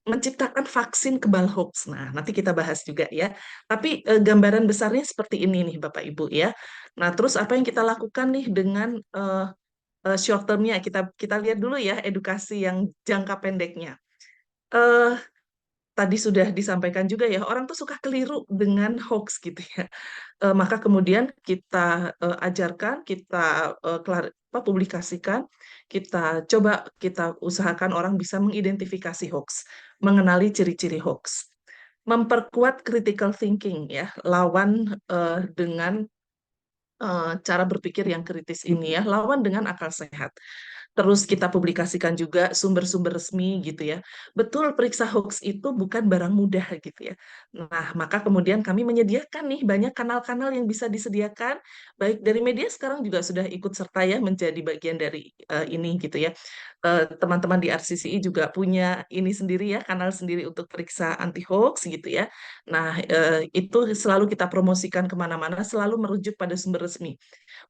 menciptakan vaksin kebal hoax. Nah, nanti kita bahas juga ya. Tapi gambaran besarnya seperti ini nih Bapak Ibu ya. Nah, terus apa yang kita lakukan nih dengan short termnya? Kita lihat dulu ya edukasi yang jangka pendeknya. Eh, Tadi sudah disampaikan juga ya, orang tuh suka keliru dengan hoax gitu ya. Maka kemudian kita ajarkan, kita publikasikan, kita usahakan orang bisa mengidentifikasi hoax, mengenali ciri-ciri hoax, memperkuat critical thinking ya, lawan dengan cara berpikir yang kritis ini ya, lawan dengan akal sehat. terus kita publikasikan juga sumber-sumber resmi gitu ya. Betul, periksa hoax itu bukan barang mudah gitu ya. Nah, maka kemudian kami menyediakan nih banyak kanal-kanal yang bisa disediakan, baik dari media sekarang juga sudah ikut serta ya menjadi bagian dari ini gitu ya. Teman-teman di RCCI juga punya ini sendiri ya, kanal sendiri untuk periksa anti hoax gitu ya. Nah, itu selalu kita promosikan kemana-mana, selalu merujuk pada sumber resmi.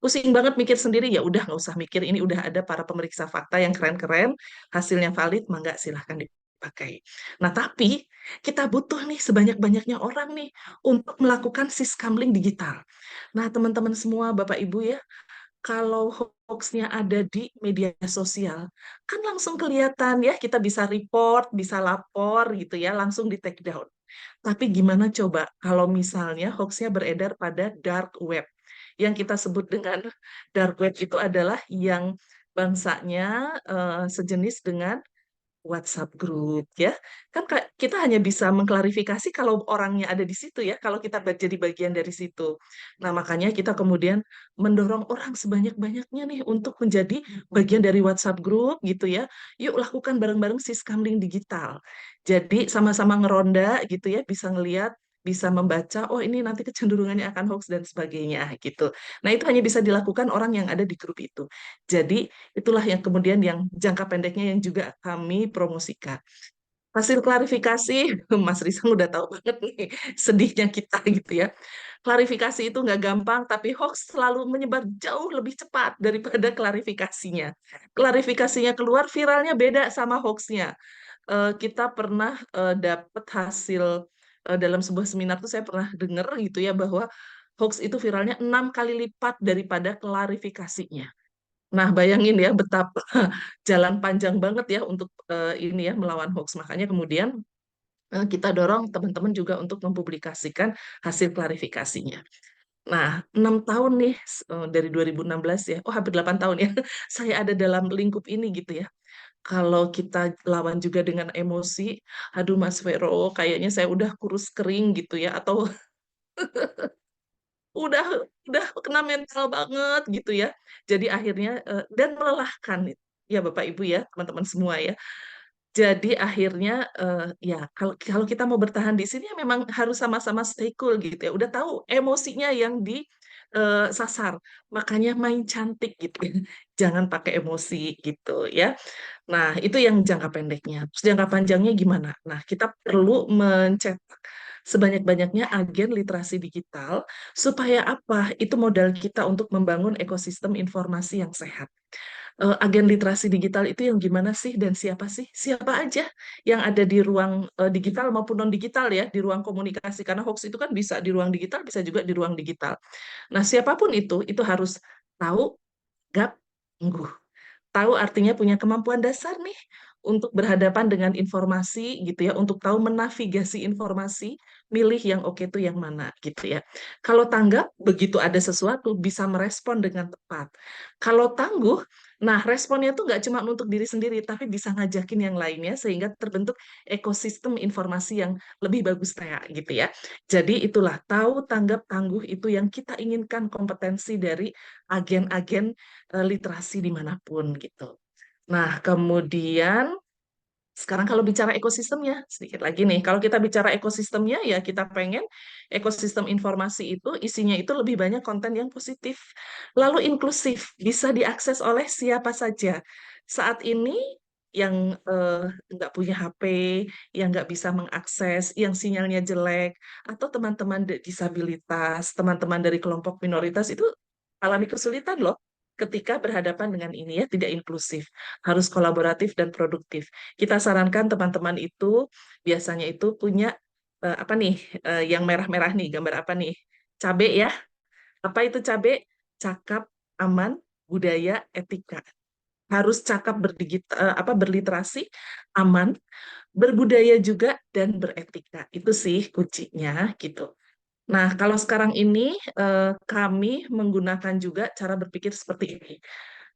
Pusing banget mikir sendiri, ya udah nggak usah mikir, ini udah ada para pemeriksa fakta yang keren-keren, hasilnya valid, mangga silahkan dipakai. Nah, tapi kita butuh nih sebanyak-banyaknya orang nih untuk melakukan siskamling digital. Nah, teman-teman semua, Bapak Ibu ya, kalau hoax-nya ada di media sosial, kan langsung kelihatan ya, kita bisa report, bisa lapor gitu ya, langsung di take down. Tapi gimana coba kalau misalnya hoax-nya beredar pada dark web? Yang kita sebut dengan dark web itu adalah yang bangsanya sejenis dengan WhatsApp group ya. Kan kita hanya bisa mengklarifikasi kalau orangnya ada di situ ya, kalau kita jadi bagian dari situ. Nah, makanya kita kemudian mendorong orang sebanyak-banyaknya nih untuk menjadi bagian dari WhatsApp group gitu ya. Yuk lakukan bareng-bareng siskamling digital. Jadi sama-sama ngeronda gitu ya, bisa ngelihat, bisa membaca, oh ini nanti kecenderungannya akan hoax dan sebagainya gitu. Nah, itu hanya bisa dilakukan orang yang ada di grup itu. Jadi itulah yang kemudian yang jangka pendeknya yang juga kami promosikan. Hasil klarifikasi, Mas Rizal udah tahu banget nih sedihnya kita gitu ya. Klarifikasi itu nggak gampang, tapi hoax selalu menyebar jauh lebih cepat daripada klarifikasinya. Klarifikasinya keluar, viralnya beda sama hoaxnya. Kita pernah dapat hasil dalam sebuah seminar tuh saya pernah dengar gitu ya bahwa hoax itu viralnya 6 kali lipat daripada klarifikasinya. Nah, bayangin ya betapa jalan panjang banget ya untuk ini ya melawan hoax. Makanya kemudian kita dorong teman-teman juga untuk mempublikasikan hasil klarifikasinya. Nah, 6 tahun nih dari 2016 ya, oh hampir 8 tahun ya, saya ada dalam lingkup ini gitu ya. Kalau kita lawan juga dengan emosi, aduh Mas Vero, kayaknya saya udah kurus kering gitu ya, atau udah udah kena mental banget gitu ya. Jadi akhirnya dan melelahkan ya Bapak Ibu ya, teman-teman semua ya. Jadi akhirnya ya kalau kalau kita mau bertahan di sini ya memang harus sama-sama stay cool gitu ya. Udah tahu emosinya yang di sasar. Makanya main cantik gitu ya. Jangan pakai emosi gitu ya. Nah, itu yang jangka pendeknya. Terus jangka panjangnya gimana? Nah, kita perlu mencetak sebanyak-banyaknya agen literasi digital supaya apa? Itu modal kita untuk membangun ekosistem informasi yang sehat. Agen literasi digital itu yang gimana sih dan siapa sih? Siapa aja yang ada di ruang digital maupun non-digital ya, di ruang komunikasi. Karena hoax itu kan bisa di ruang digital, bisa juga di ruang digital. Nah, siapapun itu harus tahu, gap, ngguh. Tahu artinya punya kemampuan dasar nih untuk berhadapan dengan informasi gitu ya, untuk tahu menavigasi informasi, milih yang oke itu yang mana gitu ya. Kalau tanggap, begitu ada sesuatu bisa merespon dengan tepat. Kalau tangguh, nah responnya tuh nggak cuma untuk diri sendiri, tapi bisa ngajakin yang lainnya sehingga terbentuk ekosistem informasi yang lebih bagus kayak gitu ya. Jadi itulah tahu, tanggap, tangguh itu yang kita inginkan kompetensi dari agen-agen literasi dimanapun gitu. Nah, kemudian sekarang kalau bicara ekosistemnya, sedikit lagi nih, kalau kita bicara ekosistemnya ya kita pengen ekosistem informasi itu isinya itu lebih banyak konten yang positif, lalu inklusif, bisa diakses oleh siapa saja. Saat ini yang nggak punya HP, yang nggak bisa mengakses, yang sinyalnya jelek, atau teman-teman disabilitas, teman-teman dari kelompok minoritas itu alami kesulitan loh ketika berhadapan dengan ini ya, tidak inklusif, harus kolaboratif dan produktif. Kita sarankan teman-teman itu biasanya itu punya apa nih, yang merah-merah nih, gambar apa nih? Cabe ya. Apa itu cabe? Cakap, aman, budaya, etika. Harus cakap berliterasi, aman, berbudaya juga dan beretika. Itu sih kuncinya gitu. Nah, kalau sekarang ini kami menggunakan juga cara berpikir seperti ini.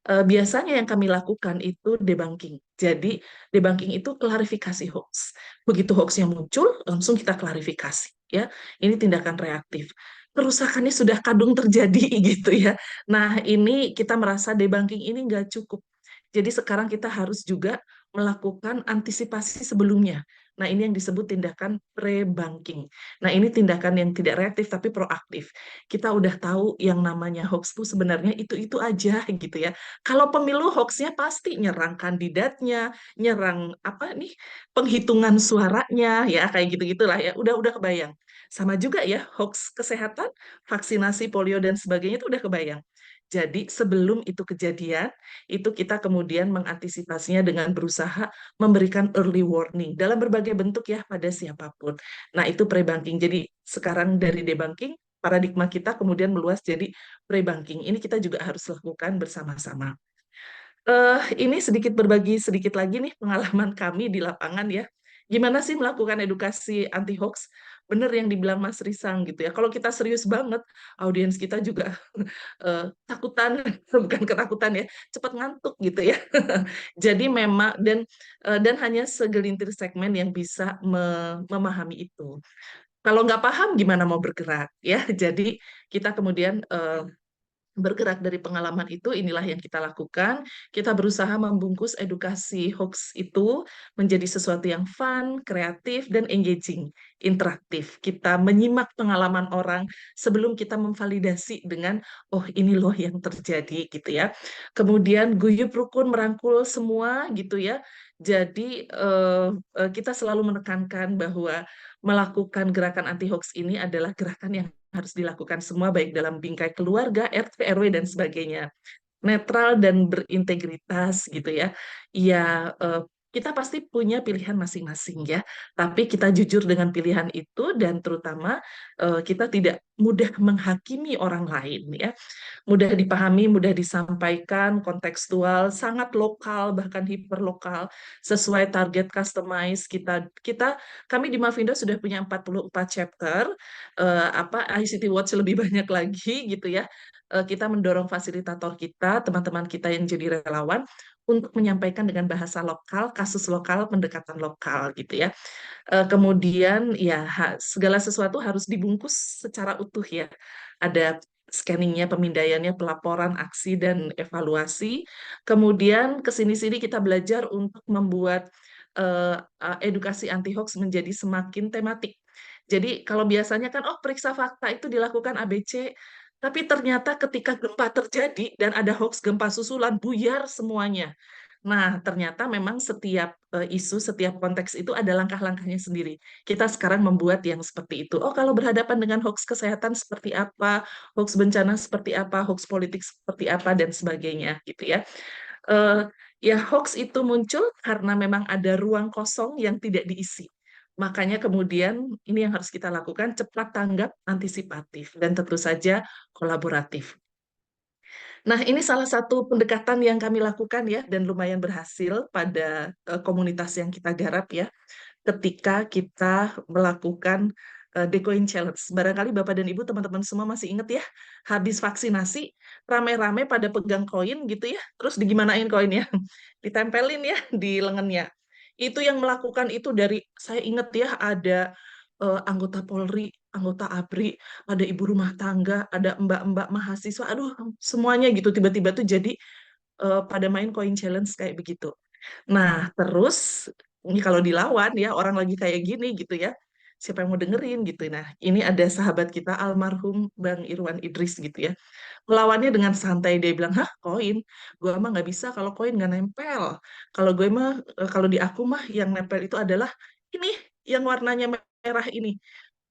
Biasanya yang kami lakukan itu debunking. Jadi debunking itu klarifikasi hoax. Begitu hoaxnya muncul, langsung kita klarifikasi. Ya, ini tindakan reaktif. Kerusakannya sudah kadung terjadi gitu ya. Nah, ini kita merasa debunking ini nggak cukup. Jadi sekarang kita harus juga melakukan antisipasi sebelumnya. Nah, ini yang disebut tindakan pre-banking. Nah, ini tindakan yang tidak reaktif tapi proaktif. Kita udah tahu yang namanya hoax itu sebenarnya itu aja gitu ya. Kalau pemilu hoaxnya pasti nyerang kandidatnya, nyerang apa nih penghitungan suaranya ya kayak gitu-gitulah ya. Udah kebayang. Sama juga ya hoax kesehatan, vaksinasi polio dan sebagainya itu udah kebayang. Jadi sebelum itu kejadian, itu kita kemudian mengantisipasinya dengan berusaha memberikan early warning dalam berbagai bentuk ya pada siapapun. Nah, itu pre-banking. Jadi sekarang dari debunking, paradigma kita kemudian meluas jadi pre-banking. Ini kita juga harus lakukan bersama-sama. Ini sedikit berbagi sedikit lagi nih pengalaman kami di lapangan ya. Gimana sih melakukan edukasi anti hoax? Bener yang dibilang Mas Risang gitu ya. Kalau kita serius banget, audiens kita juga takutan, bukan ketakutan ya, cepat ngantuk gitu ya. Jadi memang dan hanya segelintir segmen yang bisa memahami itu. Kalau nggak paham gimana mau bergerak ya. Jadi kita kemudian bergerak dari pengalaman itu, inilah yang kita lakukan. Kita berusaha membungkus edukasi hoax itu menjadi sesuatu yang fun, kreatif, dan engaging, interaktif. Kita menyimak pengalaman orang sebelum kita memvalidasi dengan, oh ini loh yang terjadi gitu ya. Kemudian guyup rukun merangkul semua gitu ya. Jadi kita selalu menekankan bahwa melakukan gerakan anti hoax ini adalah gerakan yang harus dilakukan semua baik dalam bingkai keluarga, RT, RW dan sebagainya. Netral dan berintegritas gitu ya. Ya kita pasti punya pilihan masing-masing ya, tapi kita jujur dengan pilihan itu dan terutama kita tidak mudah menghakimi orang lain ya. Mudah dipahami, mudah disampaikan, kontekstual, sangat lokal bahkan hiperlokal, sesuai target customize kami di Mavindo sudah punya 44 chapter, ICT Watch lebih banyak lagi gitu ya. Kita mendorong fasilitator kita, teman-teman kita yang jadi relawan untuk menyampaikan dengan bahasa lokal, kasus lokal, pendekatan lokal gitu ya. Kemudian ya segala sesuatu harus dibungkus secara utuh ya. Ada scanningnya, pemindaiannya, pelaporan, aksi, dan evaluasi. Kemudian kesini-sini kita belajar untuk membuat edukasi anti hoax menjadi semakin tematik. Jadi kalau biasanya kan periksa fakta itu dilakukan ABC, tapi ternyata ketika gempa terjadi dan ada hoax gempa susulan buyar semuanya. Nah, ternyata memang setiap isu, setiap konteks itu ada langkah-langkahnya sendiri. Kita sekarang membuat yang seperti itu. Oh, kalau berhadapan dengan hoax kesehatan seperti apa, hoax bencana seperti apa, hoax politik seperti apa, dan sebagainya, gitu ya. Ya, hoax itu muncul karena memang ada ruang kosong yang tidak diisi. Makanya kemudian ini yang harus kita lakukan, cepat tanggap, antisipatif, dan tentu saja kolaboratif. Nah, ini salah satu pendekatan yang kami lakukan ya, dan lumayan berhasil pada komunitas yang kita garap ya, ketika kita melakukan Decoin Challenge. Barangkali Bapak dan Ibu, teman-teman semua masih ingat ya, habis vaksinasi, rame-rame pada pegang koin gitu ya, terus digimanain koinnya? Ditempelin ya di lengannya. Itu yang melakukan itu dari, saya ingat ya, ada anggota Polri, anggota ABRI, ada ibu rumah tangga, ada mbak-mbak mahasiswa, aduh semuanya gitu tiba-tiba tuh jadi pada main coin challenge kayak begitu. Nah, terus ini kalau dilawan ya orang lagi kayak gini gitu ya, siapa yang mau dengerin gitu. Nah, ini ada sahabat kita almarhum Bang Irwan Idris gitu ya. Melawannya dengan santai, dia bilang, hah koin? Gue mah nggak bisa kalau koin nggak nempel. Kalau gue mah, kalau di aku mah yang nempel itu adalah ini, yang warnanya merah ini.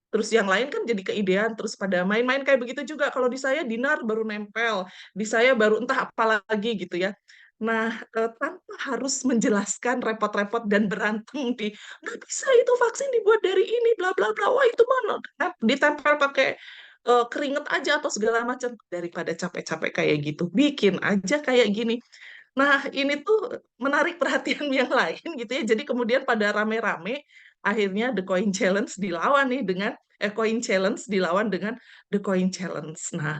Terus yang lain kan jadi keidean, terus pada main-main kayak begitu juga. Kalau di saya dinar baru nempel, di saya baru entah apa lagi gitu ya. Nah, tanpa harus menjelaskan repot-repot dan berantem nggak bisa itu vaksin dibuat dari ini, bla bla bla. Wah itu mana? Ditempel pakai keringet aja atau segala macam daripada capek-capek kayak gitu. Bikin aja kayak gini. Nah, ini tuh menarik perhatian yang lain gitu ya. Jadi kemudian pada rame-rame akhirnya The Coin Challenge dilawan nih dengan Coin Challenge dilawan dengan The Coin Challenge. Nah,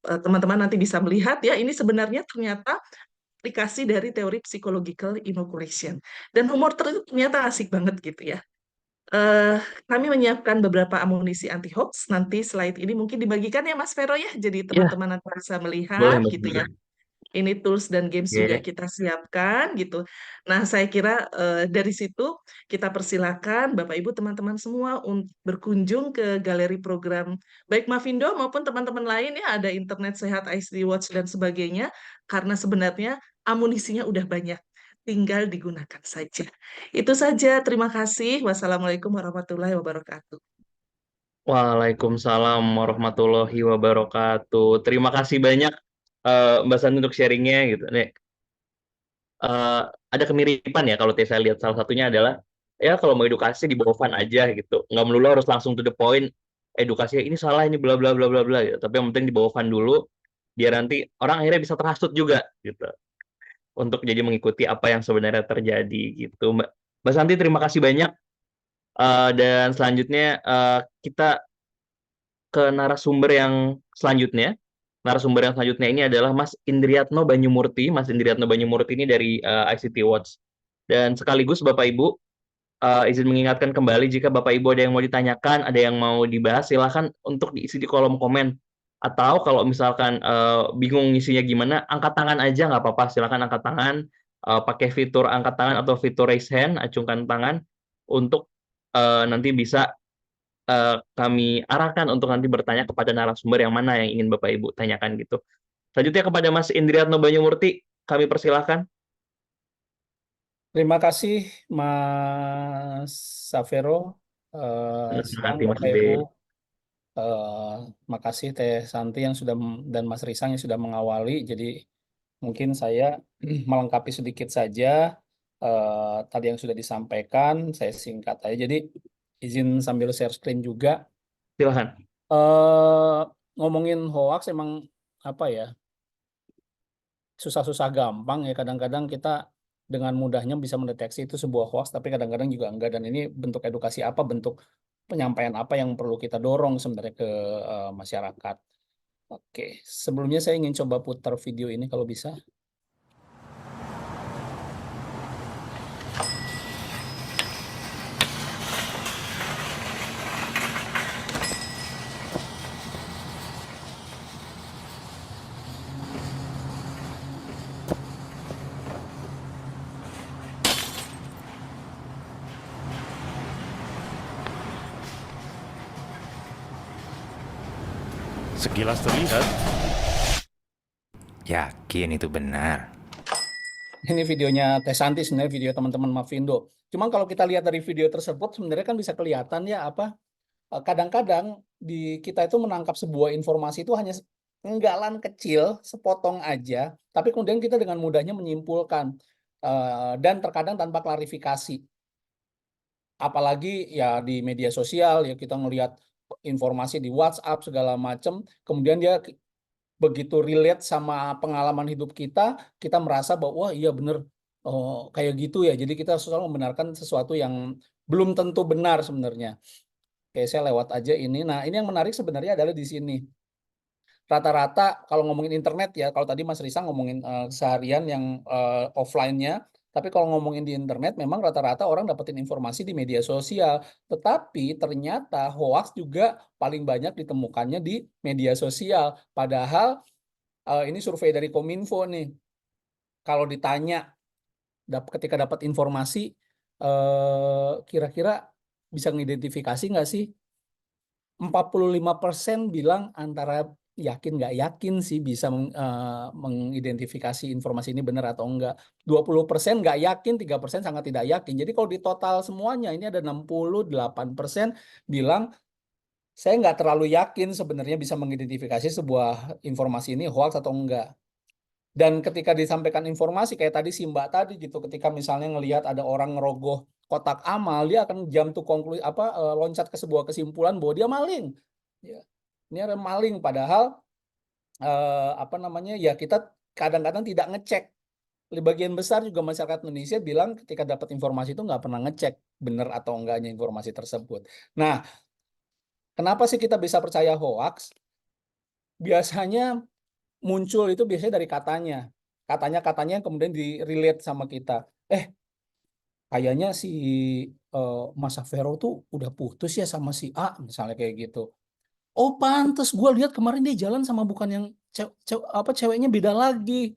teman-teman nanti bisa melihat ya ini sebenarnya ternyata aplikasi dari teori psychological inoculation. Dan humor ternyata asik banget gitu ya. Kami menyiapkan beberapa amunisi anti hoax. Nanti slide ini mungkin dibagikan ya Mas Vero ya. Jadi Ya, teman-teman nanti bisa boleh melihat Mbak gitu Dina. ya. Ini tools dan games juga Oke. kita siapkan gitu. Nah, saya kira dari situ kita persilakan Bapak Ibu teman-teman semua untuk berkunjung ke galeri program baik Mavindo maupun teman-teman lain ya, ada Internet Sehat, ICT Watch dan sebagainya, karena sebenarnya amunisinya udah banyak, tinggal digunakan saja. Itu saja, terima kasih. Wassalamualaikum warahmatullahi wabarakatuh. Waalaikumsalam warahmatullahi wabarakatuh. Terima kasih banyak Mbak Santi untuk sharingnya gitu. Nih, ada kemiripan ya kalau saya lihat, salah satunya adalah ya kalau mau edukasi di bawah fun aja gitu, nggak melulu harus langsung to the point edukasinya ini salah ini bla bla bla bla bla gitu. Tapi yang penting di bawah fun dulu biar nanti orang akhirnya bisa terhasut juga gitu untuk jadi mengikuti apa yang sebenarnya terjadi gitu. Mbak Santi terima kasih banyak. Dan selanjutnya kita ke narasumber yang selanjutnya. Narasumber yang selanjutnya ini adalah Mas Indriatno Banyumurti. Mas Indriatno Banyumurti ini dari ICT Watch. Dan sekaligus Bapak Ibu, izin mengingatkan kembali jika Bapak Ibu ada yang mau ditanyakan, ada yang mau dibahas, silahkan untuk diisi di kolom komen. Atau kalau misalkan bingung isinya gimana, angkat tangan aja nggak apa-apa. Silahkan angkat tangan, pakai fitur angkat tangan atau fitur raise hand, acungkan tangan untuk nanti bisa kami arahkan untuk nanti bertanya kepada narasumber yang mana yang ingin Bapak Ibu tanyakan gitu. Selanjutnya kepada Mas Indriatno Banyumurti, kami persilahkan. Terima kasih Mas Safero. Siang Nanti Mas Bapak Indri. Ibu. Makasih Teh Santi yang sudah dan Mas Risang yang sudah mengawali. Jadi mungkin saya melengkapi sedikit saja tadi yang sudah disampaikan. Saya singkat aja. Jadi izin sambil share screen juga. Silahkan. Ngomongin hoax emang apa ya, susah-susah gampang ya. Kadang-kadang kita dengan mudahnya bisa mendeteksi itu sebuah hoax, tapi kadang-kadang juga enggak. Dan ini bentuk edukasi apa, bentuk penyampaian apa yang perlu kita dorong sebenarnya ke masyarakat. Oke, sebelumnya saya ingin coba putar video ini kalau bisa. Sekilas terlihat, Yakin itu benar. Ini videonya Teh Santi, sebenarnya video teman-teman Mavindo. Cuman kalau kita lihat dari video tersebut sebenarnya kan bisa kelihatan ya apa, kadang-kadang di kita itu menangkap sebuah informasi itu hanya penggalan kecil, sepotong aja, tapi kemudian kita dengan mudahnya menyimpulkan dan terkadang tanpa klarifikasi. Apalagi ya di media sosial ya, kita ngelihat informasi di WhatsApp segala macam, kemudian dia begitu relate sama pengalaman hidup kita merasa bahwa wah iya bener, kayak gitu ya. Jadi kita selalu membenarkan sesuatu yang belum tentu benar sebenarnya. Oke, saya lewat aja ini. Nah, ini yang menarik sebenarnya adalah di sini. Rata-rata kalau ngomongin internet ya, kalau tadi Mas Risa ngomongin seharian yang offline-nya, tapi kalau ngomongin di internet memang rata-rata orang dapetin informasi di media sosial. Tetapi ternyata hoax juga paling banyak ditemukannya di media sosial. Padahal ini survei dari Kominfo nih. Kalau ditanya ketika dapat informasi, kira-kira bisa mengidentifikasi nggak sih? 45% bilang antara yakin nggak yakin sih bisa mengidentifikasi informasi ini benar atau enggak. 20% nggak yakin, 3% sangat tidak yakin. Jadi kalau di total semuanya ini ada 68% bilang saya nggak terlalu yakin sebenarnya bisa mengidentifikasi sebuah informasi ini hoax atau enggak. Dan ketika disampaikan informasi kayak tadi si Mbak tadi gitu, ketika misalnya ngelihat ada orang ngerogoh kotak amal, dia akan jump to conclude loncat ke sebuah kesimpulan bahwa dia maling. Ya. Ini ada maling, padahal ya kita kadang-kadang tidak ngecek. Bagian besar juga masyarakat Indonesia bilang ketika dapat informasi itu nggak pernah ngecek benar atau enggaknya informasi tersebut. Nah, kenapa sih kita bisa percaya hoax? Biasanya muncul itu biasanya dari katanya yang kemudian di-relate sama kita. Kayaknya si Mas Safero tuh udah putus ya sama si A, misalnya kayak gitu. Oh pantes, gue lihat kemarin dia jalan sama bukan yang ceweknya beda lagi.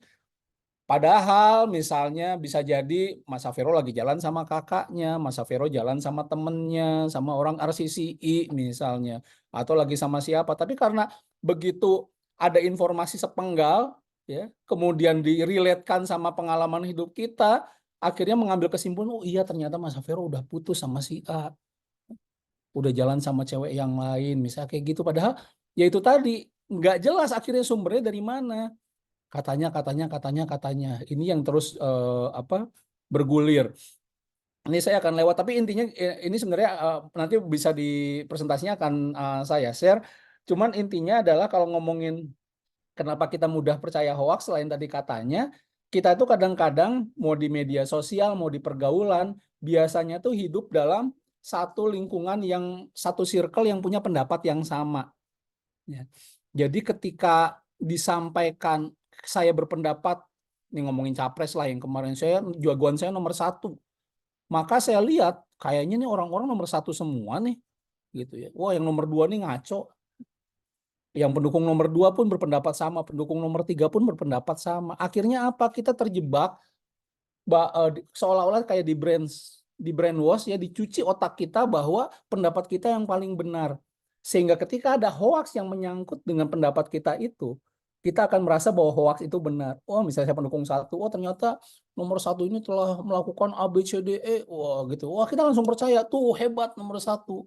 Padahal misalnya bisa jadi Mas Safero lagi jalan sama kakaknya, Mas Safero jalan sama temennya, sama orang RCCI misalnya, atau lagi sama siapa. Tapi karena begitu ada informasi sepenggal, ya, kemudian direlatekan sama pengalaman hidup kita, akhirnya mengambil kesimpulan, oh iya ternyata Mas Safero udah putus sama si A, udah jalan sama cewek yang lain, misalnya kayak gitu. Padahal ya itu tadi nggak jelas akhirnya sumbernya dari mana. Katanya. Ini yang terus bergulir. Ini saya akan lewat, tapi intinya ini sebenarnya nanti bisa di presentasinya akan saya share. Cuman intinya adalah kalau ngomongin kenapa kita mudah percaya hoax, selain tadi katanya, kita tuh kadang-kadang mau di media sosial, mau di pergaulan, biasanya tuh hidup dalam satu lingkungan satu circle yang punya pendapat yang sama. Ya. Jadi ketika disampaikan saya berpendapat, nih ngomongin capres lah yang kemarin jagoan saya nomor 1, maka saya lihat kayaknya nih orang-orang nomor 1 semua nih, gitu ya. Wah yang nomor 2 nih ngaco, yang pendukung nomor 2 pun berpendapat sama, pendukung nomor 3 pun berpendapat sama. Akhirnya apa? Kita terjebak seolah-olah kayak di brainwash ya, dicuci otak kita bahwa pendapat kita yang paling benar. Sehingga ketika ada hoax yang menyangkut dengan pendapat kita itu, kita akan merasa bahwa hoax itu benar. Oh, misalnya saya pendukung 1, oh ternyata nomor 1 ini telah melakukan A, B, C, D, E. Wah, gitu. Wah, kita langsung percaya, tuh hebat nomor 1.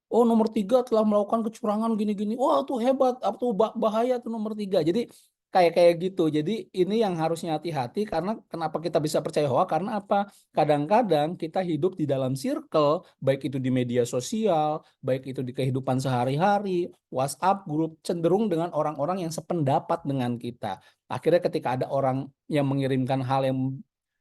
Oh, nomor 3 telah melakukan kecurangan gini-gini. Wah, tuh hebat, tuh bahaya tuh nomor 3. Jadi kayak gitu. Jadi ini yang harusnya hati-hati, karena kenapa kita bisa percaya hoax? Karena apa? Kadang-kadang kita hidup di dalam circle, baik itu di media sosial, baik itu di kehidupan sehari-hari, WhatsApp grup, cenderung dengan orang-orang yang sependapat dengan kita. Akhirnya ketika ada orang yang mengirimkan hal yang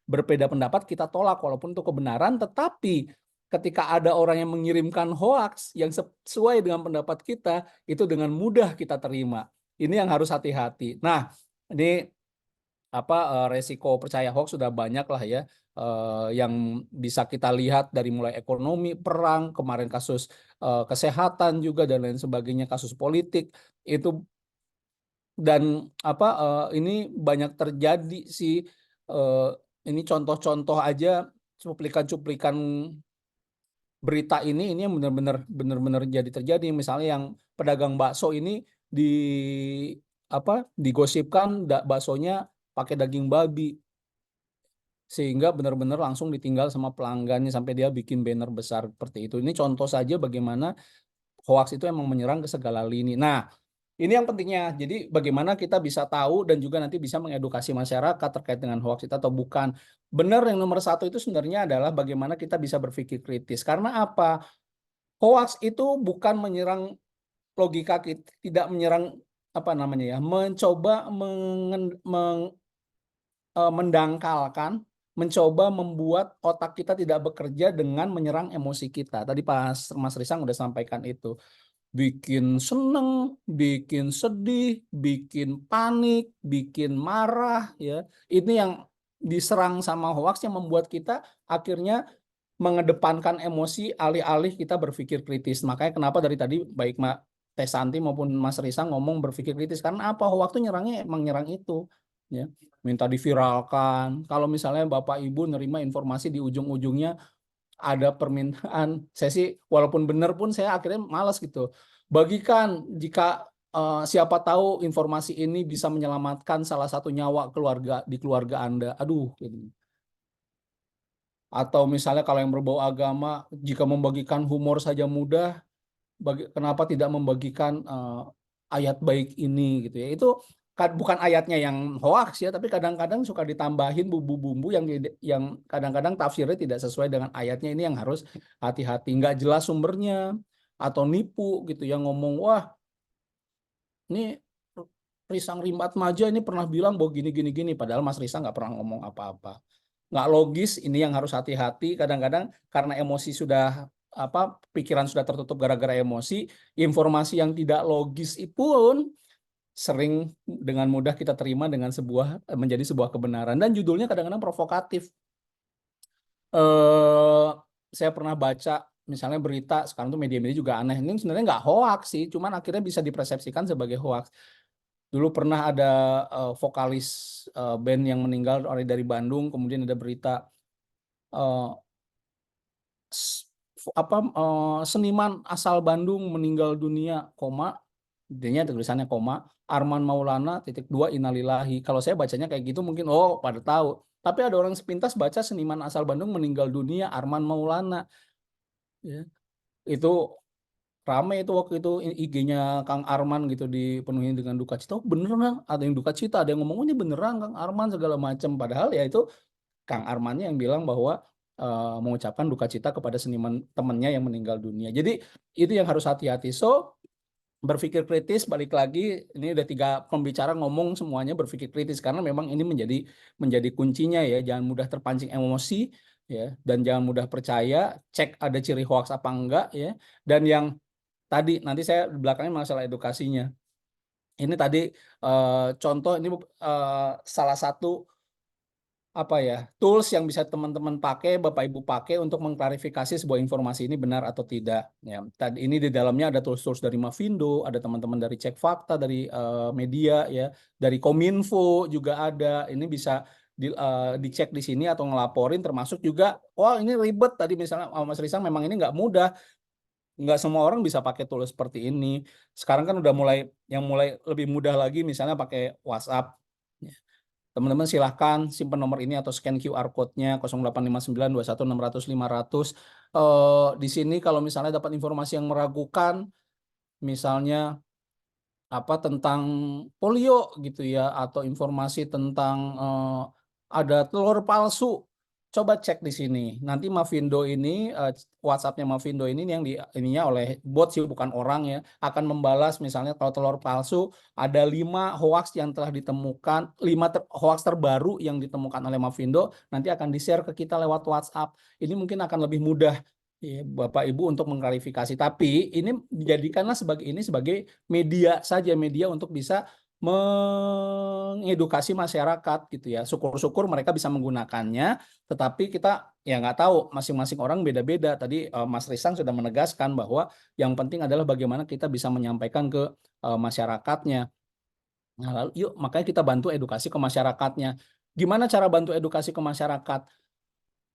berbeda pendapat, kita tolak walaupun itu kebenaran, tetapi ketika ada orang yang mengirimkan hoax yang sesuai dengan pendapat kita, itu dengan mudah kita terima. Ini yang harus hati-hati. Nah, ini resiko percaya hoax sudah banyak lah ya, yang bisa kita lihat dari mulai ekonomi, perang, kemarin kasus kesehatan juga dan lain sebagainya, kasus politik itu, dan ini banyak terjadi sih. Ini contoh-contoh aja, cuplikan-cuplikan berita ini yang benar-benar jadi terjadi. Misalnya yang pedagang bakso ini digosipkan baksonya pakai daging babi, sehingga benar-benar langsung ditinggal sama pelanggannya sampai dia bikin banner besar seperti itu. Ini contoh saja bagaimana hoax itu emang menyerang ke segala lini. Nah, ini yang pentingnya. Jadi bagaimana kita bisa tahu dan juga nanti bisa mengedukasi masyarakat terkait dengan hoax itu atau bukan. Benar, yang nomor 1 itu sebenarnya adalah bagaimana kita bisa berpikir kritis. Karena apa? Hoax itu bukan menyerang logika kita, tidak menyerang mencoba mendangkalkan, mencoba membuat otak kita tidak bekerja dengan menyerang emosi kita. Tadi Mas Risang udah sampaikan itu. Bikin seneng, bikin sedih, bikin panik, bikin marah, ya. Ini yang diserang sama hoax yang membuat kita akhirnya mengedepankan emosi alih-alih kita berpikir kritis. Makanya kenapa dari tadi baik Mbak Teh Santi maupun Mas Risang ngomong berpikir kritis, karena apa? Hoax itu nyerangnya emang nyerang itu, ya. Minta diviralkan. Kalau misalnya Bapak Ibu nerima informasi di ujung-ujungnya ada permintaan, saya sih walaupun benar pun saya akhirnya malas gitu. Bagikan jika siapa tahu informasi ini bisa menyelamatkan salah satu nyawa di keluarga Anda. Aduh, gitu. Atau misalnya kalau yang berbau agama, jika membagikan humor saja mudah, kenapa tidak membagikan ayat baik ini gitu ya. Itu bukan ayatnya yang hoax ya, tapi kadang-kadang suka ditambahin bumbu-bumbu yang kadang-kadang tafsirnya tidak sesuai dengan ayatnya. Ini yang harus hati-hati, nggak jelas sumbernya atau nipu gitu, yang ngomong wah ini Risang Rimbat Maja ini pernah bilang bahwa gini, padahal Mas Risang nggak pernah ngomong apa-apa. Nggak logis, ini yang harus hati-hati. Kadang-kadang karena emosi sudah pikiran sudah tertutup gara-gara emosi, informasi yang tidak logis pun sering dengan mudah kita terima dengan menjadi sebuah kebenaran, dan judulnya kadang-kadang provokatif. Saya pernah baca misalnya berita sekarang tuh, media-media juga aneh. Ini sebenarnya nggak hoax sih, cuman akhirnya bisa dipersepsikan sebagai hoax. Dulu pernah ada vokalis band yang meninggal dari Bandung, kemudian ada berita eh, seniman asal Bandung meninggal dunia, koma, intinya tulisannya koma, Arman Maulana _2 innalillahi. Kalau saya bacanya kayak gitu mungkin pada tahu. Tapi ada orang sepintas baca seniman asal Bandung meninggal dunia, Arman Maulana. Ya. Itu rame itu waktu itu IG-nya Kang Arman gitu dipenuhi dengan duka cita. Oh, beneran ada yang duka cita, ada yang ngomong ini beneran Kang Arman segala macam. Padahal ya itu Kang Armannya yang bilang bahwa mengucapkan duka cita kepada seniman temannya yang meninggal dunia. Jadi itu yang harus hati-hati. So berpikir kritis, balik lagi, ini udah 3 pembicara ngomong semuanya berpikir kritis karena memang ini menjadi kuncinya ya. Jangan mudah terpancing emosi ya, dan jangan mudah percaya, cek ada ciri hoax apa enggak ya. Dan yang tadi nanti saya belakangnya masalah edukasinya. Ini tadi contoh ini salah satu tools yang bisa teman-teman pakai, Bapak Ibu pakai untuk mengklarifikasi sebuah informasi ini benar atau tidak. Ya, tadi ini di dalamnya ada tools-tools dari Mavindo, ada teman-teman dari Cek Fakta, dari media ya, dari Kominfo juga ada. Ini bisa dicek di sini atau ngelaporin, termasuk juga, wah ini ribet tadi misalnya Mas Risang, memang ini nggak mudah. Nggak semua orang bisa pakai tools seperti ini. Sekarang kan udah mulai lebih mudah lagi, misalnya pakai WhatsApp. Teman-teman silahkan simpan nomor ini atau scan QR code-nya 0859 21 600 500. Di sini kalau misalnya dapat informasi yang meragukan, misalnya tentang polio gitu ya, atau informasi tentang ada telur palsu, coba cek di sini. Nanti Mavindo ini WhatsApp-nya Mavindo ini yang ininya oleh bot sih, bukan orang ya, akan membalas misalnya kalau telur palsu ada 5 hoax yang telah ditemukan, 5 hoax terbaru yang ditemukan oleh Mavindo, nanti akan di-share ke kita lewat WhatsApp. Ini mungkin akan lebih mudah ya, Bapak Ibu untuk mengklarifikasi. Tapi ini dijadikanlah sebagai media saja, media untuk bisa mengedukasi masyarakat gitu ya. Syukur-syukur mereka bisa menggunakannya, tetapi kita ya nggak tahu, masing-masing orang beda-beda. Tadi Mas Risang sudah menegaskan bahwa yang penting adalah bagaimana kita bisa menyampaikan ke masyarakatnya. Nah, lalu yuk makanya kita bantu edukasi ke masyarakatnya. Gimana cara bantu edukasi ke masyarakat?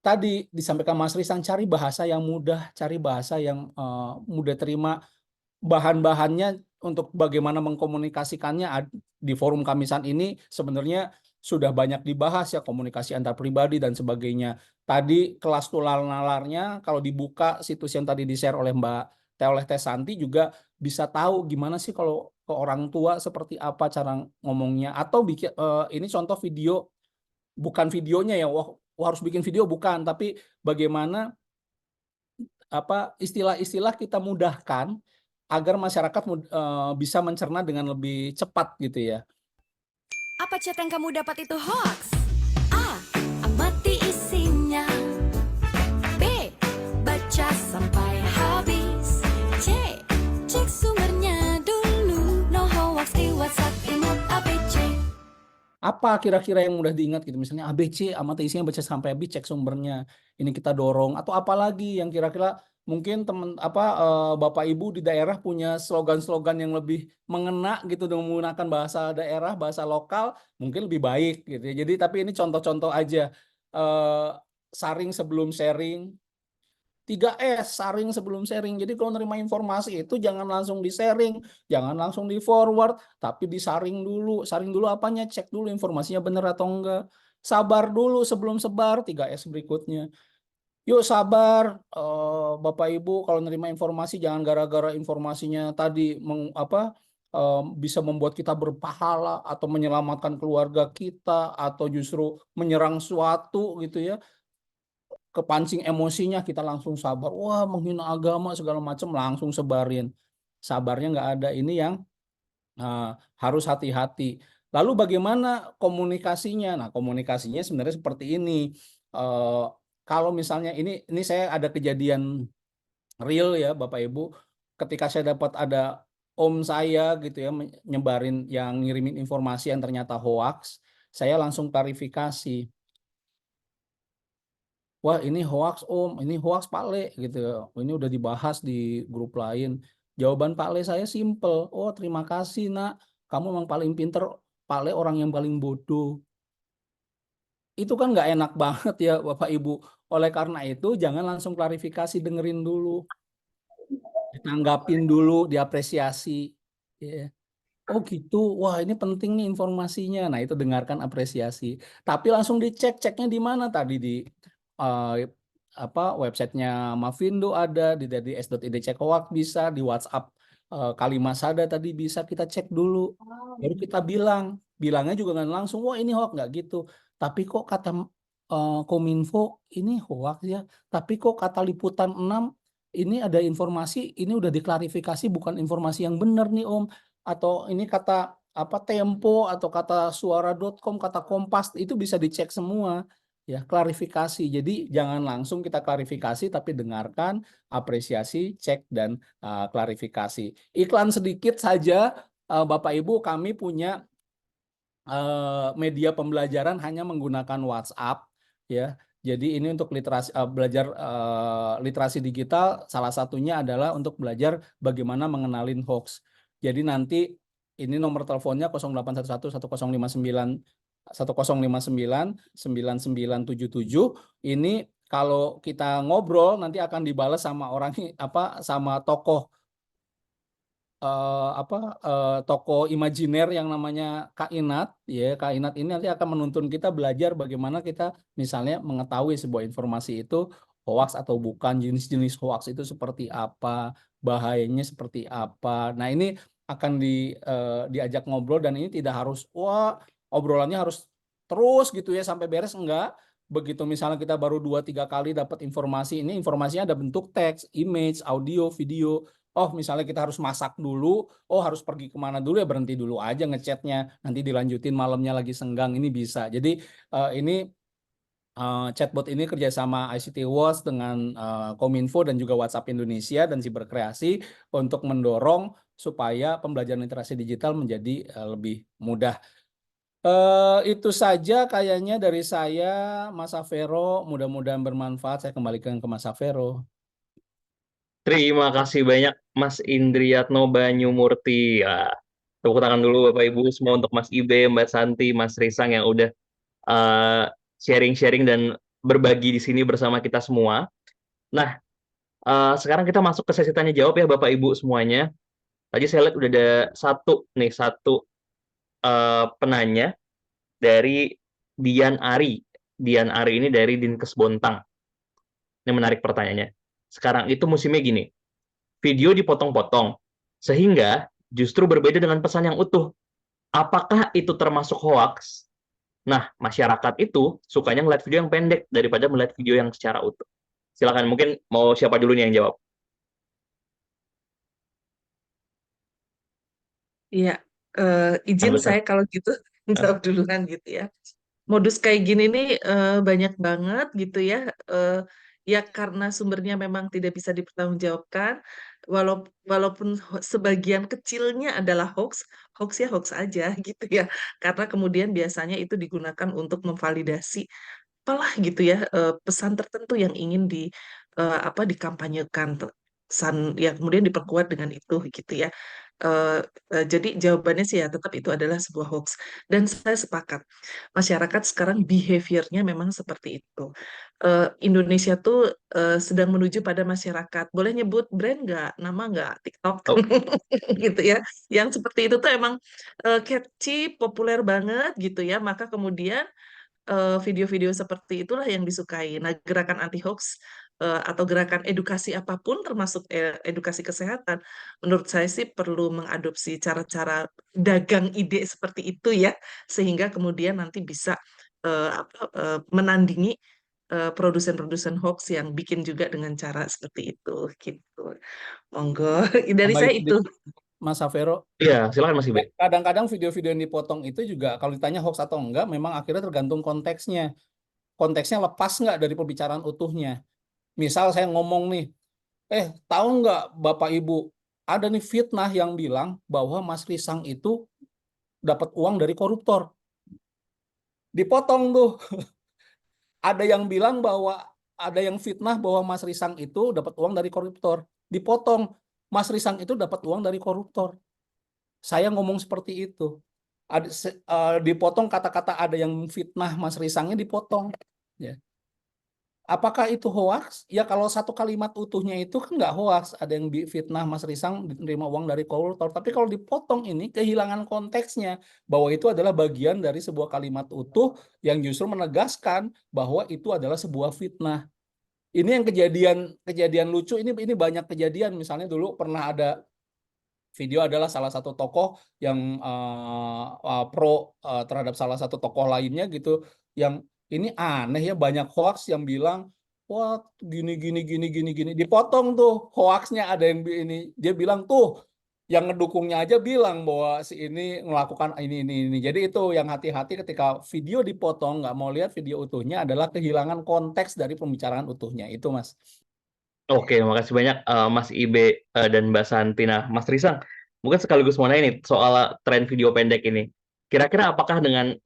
Tadi disampaikan Mas Risang, cari bahasa yang mudah, cari bahasa yang mudah terima. Bahan-bahannya untuk bagaimana mengkomunikasikannya di forum Kamisan ini sebenarnya sudah banyak dibahas ya, komunikasi antar pribadi dan sebagainya. Tadi kelas tular nalarnya kalau dibuka situs yang tadi di-share oleh Teh Santi juga bisa tahu gimana sih kalau ke orang tua seperti apa cara ngomongnya, atau bikin ini contoh video, bukan videonya ya, wah harus bikin video bukan, tapi bagaimana istilah-istilah kita mudahkan agar masyarakat bisa mencerna dengan lebih cepat gitu ya. Apa chat yang kamu dapat itu hoax? A. Amati isinya. B. Baca sampai habis. C. Cek sumbernya dulu. No hoax di WhatsApp, ingat ABC. Apa kira-kira yang mudah diingat gitu, misalnya ABC, amati isinya, baca sampai habis, cek sumbernya. Ini kita dorong, atau apalagi yang kira-kira mungkin Bapak Ibu di daerah punya slogan-slogan yang lebih mengena gitu dengan menggunakan bahasa daerah, bahasa lokal, mungkin lebih baik gitu ya. Jadi tapi ini contoh-contoh aja. Saring sebelum sharing. 3S, saring sebelum sharing. Jadi kalau nerima informasi itu jangan langsung di-sharing, jangan langsung di-forward, tapi disaring dulu. Saring dulu apanya? Cek dulu informasinya benar atau enggak. Sabar dulu sebelum sebar, 3S berikutnya. Yuk sabar, Bapak Ibu, kalau nerima informasi jangan gara-gara informasinya tadi bisa membuat kita berpahala atau menyelamatkan keluarga kita atau justru menyerang suatu gitu ya. Kepancing emosinya kita langsung sabar, wah menghina agama segala macam, langsung sebarin. Sabarnya nggak ada, ini yang harus hati-hati. Lalu bagaimana komunikasinya? Nah, komunikasinya sebenarnya seperti ini. Kalau misalnya ini saya ada kejadian real ya Bapak Ibu, ketika saya dapat ada om saya gitu ya nyebarin yang ngirimin informasi yang ternyata hoax, saya langsung klarifikasi. Wah ini hoax om, ini hoax Pak Le gitu ya. Ini udah dibahas di grup lain. Jawaban Pak Le saya simple. Oh terima kasih nak. kamu memang paling pinter, Pale orang yang paling bodoh. Itu kan nggak enak banget ya Bapak Ibu. Oleh karena itu jangan langsung klarifikasi, dengerin dulu, ditanggapin dulu, diapresiasi. Ya. Oh gitu, wah ini penting nih informasinya. Nah itu dengarkan, apresiasi. Tapi langsung dicek, ceknya di mana tadi di eh, websitenya Mavindo ada, di s.id cek hoax bisa, di WhatsApp Kalimat Sada tadi bisa, kita cek dulu. Baru kita bilangnya juga nggak langsung, wah ini hoax, nggak gitu. Tapi kok kata Kominfo ini hoax ya. Tapi kok kata Liputan 6 ini ada informasi, ini udah diklarifikasi bukan informasi yang benar nih Om. Atau ini kata Tempo atau kata suara.com, kata Kompas, itu bisa dicek semua ya, klarifikasi. Jadi jangan langsung kita klarifikasi, tapi dengarkan, apresiasi, cek, dan klarifikasi. Iklan sedikit saja, Bapak Ibu, kami punya media pembelajaran hanya menggunakan WhatsApp ya. Jadi ini untuk literasi belajar literasi digital, salah satunya adalah untuk belajar bagaimana mengenalin hoax. Jadi nanti ini nomor teleponnya 0811 1059 9977. Ini kalau kita ngobrol nanti akan dibalas sama sama tokoh tokoh imajiner yang namanya Kainat ya. Kainat ini nanti akan menuntun kita belajar bagaimana kita misalnya mengetahui sebuah informasi itu hoax atau bukan, jenis-jenis hoax itu seperti apa, bahayanya seperti apa. Nah ini akan diajak ngobrol, dan ini tidak harus obrolannya harus terus gitu ya sampai beres, enggak. Begitu misalnya kita baru 2-3 kali dapat informasi, ini informasinya ada bentuk teks, image, audio, video. Oh misalnya kita harus masak dulu, harus pergi kemana dulu, ya berhenti dulu aja ngechatnya, nanti dilanjutin malamnya lagi senggang, ini bisa. Jadi ini chatbot ini kerjasama ICT Watch dengan Kominfo dan juga WhatsApp Indonesia dan Siberkreasi untuk mendorong supaya pembelajaran literasi digital menjadi lebih mudah. Itu saja kayaknya dari saya, Mas Safero. Mudah-mudahan bermanfaat. Saya kembalikan ke Mas Safero. Terima kasih banyak Mas Indriatno Banyumurti. Ya, tepuk tangan dulu Bapak Ibu semua untuk Mas Ibe, Mbak Santi, Mas Risang yang udah sharing-sharing dan berbagi di sini bersama kita semua. Nah, sekarang kita masuk ke sesi tanya jawab ya Bapak Ibu semuanya. Tadi saya lihat udah ada satu penanya dari Dian Ari. Dian Ari ini dari Dinkes Bontang. Ini menarik pertanyaannya. Sekarang itu musimnya gini, video dipotong-potong, sehingga justru berbeda dengan pesan yang utuh. Apakah itu termasuk hoax? Nah, masyarakat itu sukanya ngeliat video yang pendek daripada melihat video yang secara utuh. Silakan, mungkin mau siapa dulu nih yang jawab? Iya, izin saya kalau gitu jawab duluan gitu ya. Modus kayak gini nih banyak banget gitu ya. Ya karena sumbernya memang tidak bisa dipertanggungjawabkan, walaupun sebagian kecilnya adalah hoax, hoax ya hoax aja gitu ya. Karena kemudian biasanya itu digunakan untuk memvalidasi apalah gitu ya, pesan tertentu yang ingin dikampanyekan, pesan ya kemudian diperkuat dengan itu gitu ya. Jadi jawabannya sih ya tetap itu adalah sebuah hoax, dan saya sepakat masyarakat sekarang behaviornya memang seperti itu. Indonesia tuh sedang menuju pada masyarakat, boleh nyebut brand nggak, nama nggak, TikTok Oh. gitu ya, yang seperti itu tuh emang catchy, populer banget gitu ya, maka kemudian video-video seperti itulah yang disukai. Nah, gerakan anti hoax atau gerakan edukasi apapun, termasuk edukasi kesehatan, menurut saya sih perlu mengadopsi cara-cara dagang ide seperti itu ya, sehingga kemudian nanti bisa menandingi produsen-produsen hoax yang bikin juga dengan cara seperti itu gitu. Monggo, dari Tambahin saya itu. sedikit, Mas Safero. Iya, silakan Mas Ibe. Kadang-kadang video-video yang dipotong itu juga kalau ditanya hoax atau enggak, memang akhirnya tergantung konteksnya. Konteksnya lepas nggak dari pembicaraan utuhnya. Misal saya ngomong nih, tahu nggak Bapak Ibu, ada nih fitnah yang bilang bahwa Mas Risang itu dapat uang dari koruptor. Dipotong tuh. Ada yang bilang bahwa ada yang fitnah bahwa Mas Risang itu dapat uang dari koruptor. Dipotong. Mas Risang itu dapat uang dari koruptor. saya ngomong seperti itu. Dipotong kata-kata ada yang fitnah Mas Risangnya dipotong. Ya. Apakah itu hoax? Ya kalau satu kalimat utuhnya itu kan nggak hoax. Ada yang fitnah Mas Risang diterima uang dari koruptor. Tapi kalau dipotong ini kehilangan konteksnya. Bahwa itu adalah bagian dari sebuah kalimat utuh yang justru menegaskan bahwa itu adalah sebuah fitnah. Ini yang kejadian lucu. Ini banyak kejadian. Misalnya dulu pernah ada video adalah salah satu tokoh yang pro terhadap salah satu tokoh lainnya gitu, yang ini aneh ya, banyak hoax yang bilang wah gini gini gini gini gini, dipotong tuh hoaxnya, ada yang ini dia bilang tuh yang ngedukungnya aja bilang bahwa si ini melakukan ini. Jadi itu yang hati-hati ketika video dipotong, nggak mau lihat video utuhnya, adalah kehilangan konteks dari pembicaraan utuhnya itu, Mas. Oke, makasih banyak Mas Ibe dan Mbak Santi. Nah, Mas Risang, mungkin sekaligus mau nanya nih soal tren video pendek ini. Kira-kira apakah dengan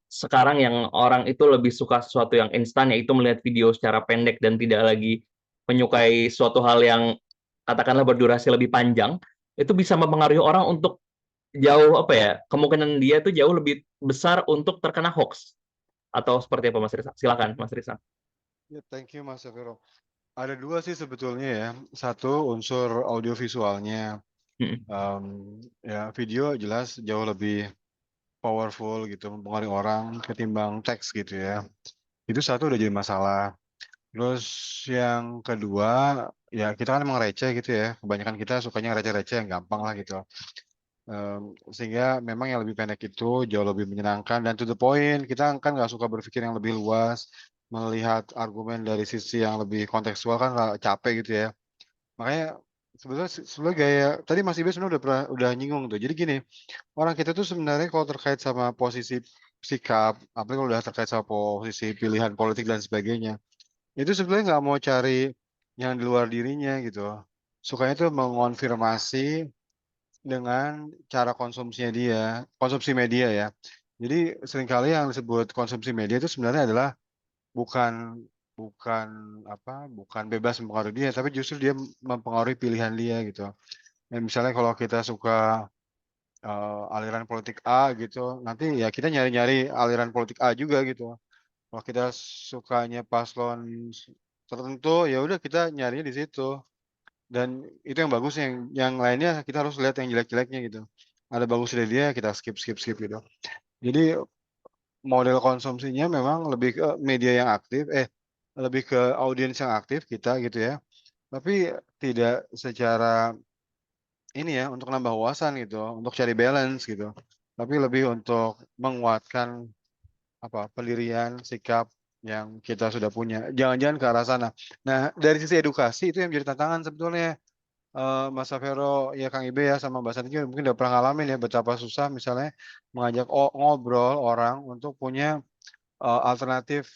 sekarang yang orang itu lebih suka sesuatu yang instan, yaitu melihat video secara pendek dan tidak lagi menyukai suatu hal yang katakanlah berdurasi lebih panjang, itu bisa mempengaruhi orang untuk jauh apa ya, kemungkinan dia tuh jauh lebih besar untuk terkena hoax atau seperti apa, Mas Risang? Silakan, Mas Risang. Ya, thank you Mas Vero. Ada dua sih sebetulnya ya. Satu unsur audiovisualnya. Ya video jelas jauh lebih powerful gitu, mempengaruhi orang ketimbang teks gitu ya. Itu satu udah jadi masalah. Terus yang kedua, ya kita kan emang receh gitu ya. Kebanyakan kita sukanya receh-receh yang gampang lah gitu. Sehingga memang yang lebih pendek itu jauh lebih menyenangkan dan to the point. Kita kan nggak suka berpikir yang lebih luas, melihat argumen dari sisi yang lebih kontekstual kan capek gitu ya. Makanya sebetulnya gaya tadi Mas Ibe sebenarnya udah nyinggung tuh. Jadi gini, orang kita tuh sebenarnya kalau terkait sama posisi sikap, apalagi kalau udah terkait sama posisi pilihan politik dan sebagainya, itu sebenarnya nggak mau cari yang di luar dirinya gitu. Sukanya tuh mengonfirmasi dengan cara konsumsinya dia, konsumsi media ya. Jadi seringkali yang disebut konsumsi media itu sebenarnya adalah bukan bukan bukan bebas mempengaruhi dia, tapi justru dia mempengaruhi pilihan dia gitu. Misalnya kalau kita suka aliran politik A gitu, nanti ya kita nyari-nyari aliran politik A juga gitu. Kalau kita sukanya paslon tertentu, ya udah kita nyarinya di situ. Dan itu yang bagus, yang lainnya kita harus lihat yang jelek-jeleknya gitu. Ada bagus dari dia, kita skip gitu. Jadi model konsumsinya memang lebih ke media yang aktif, lebih ke audiens yang aktif kita gitu ya. Tapi tidak secara ini ya, untuk nambah wawasan gitu, untuk cari balance gitu. Tapi lebih untuk menguatkan pendirian, sikap yang kita sudah punya. Jangan-jangan ke arah sana. Nah, dari sisi edukasi itu yang menjadi tantangan sebetulnya. Mas Safero, ya Kang Ibe ya sama Mbak Santi juga mungkin udah pernah ngalamin ya betapa susah misalnya mengajak ngobrol orang untuk punya alternatif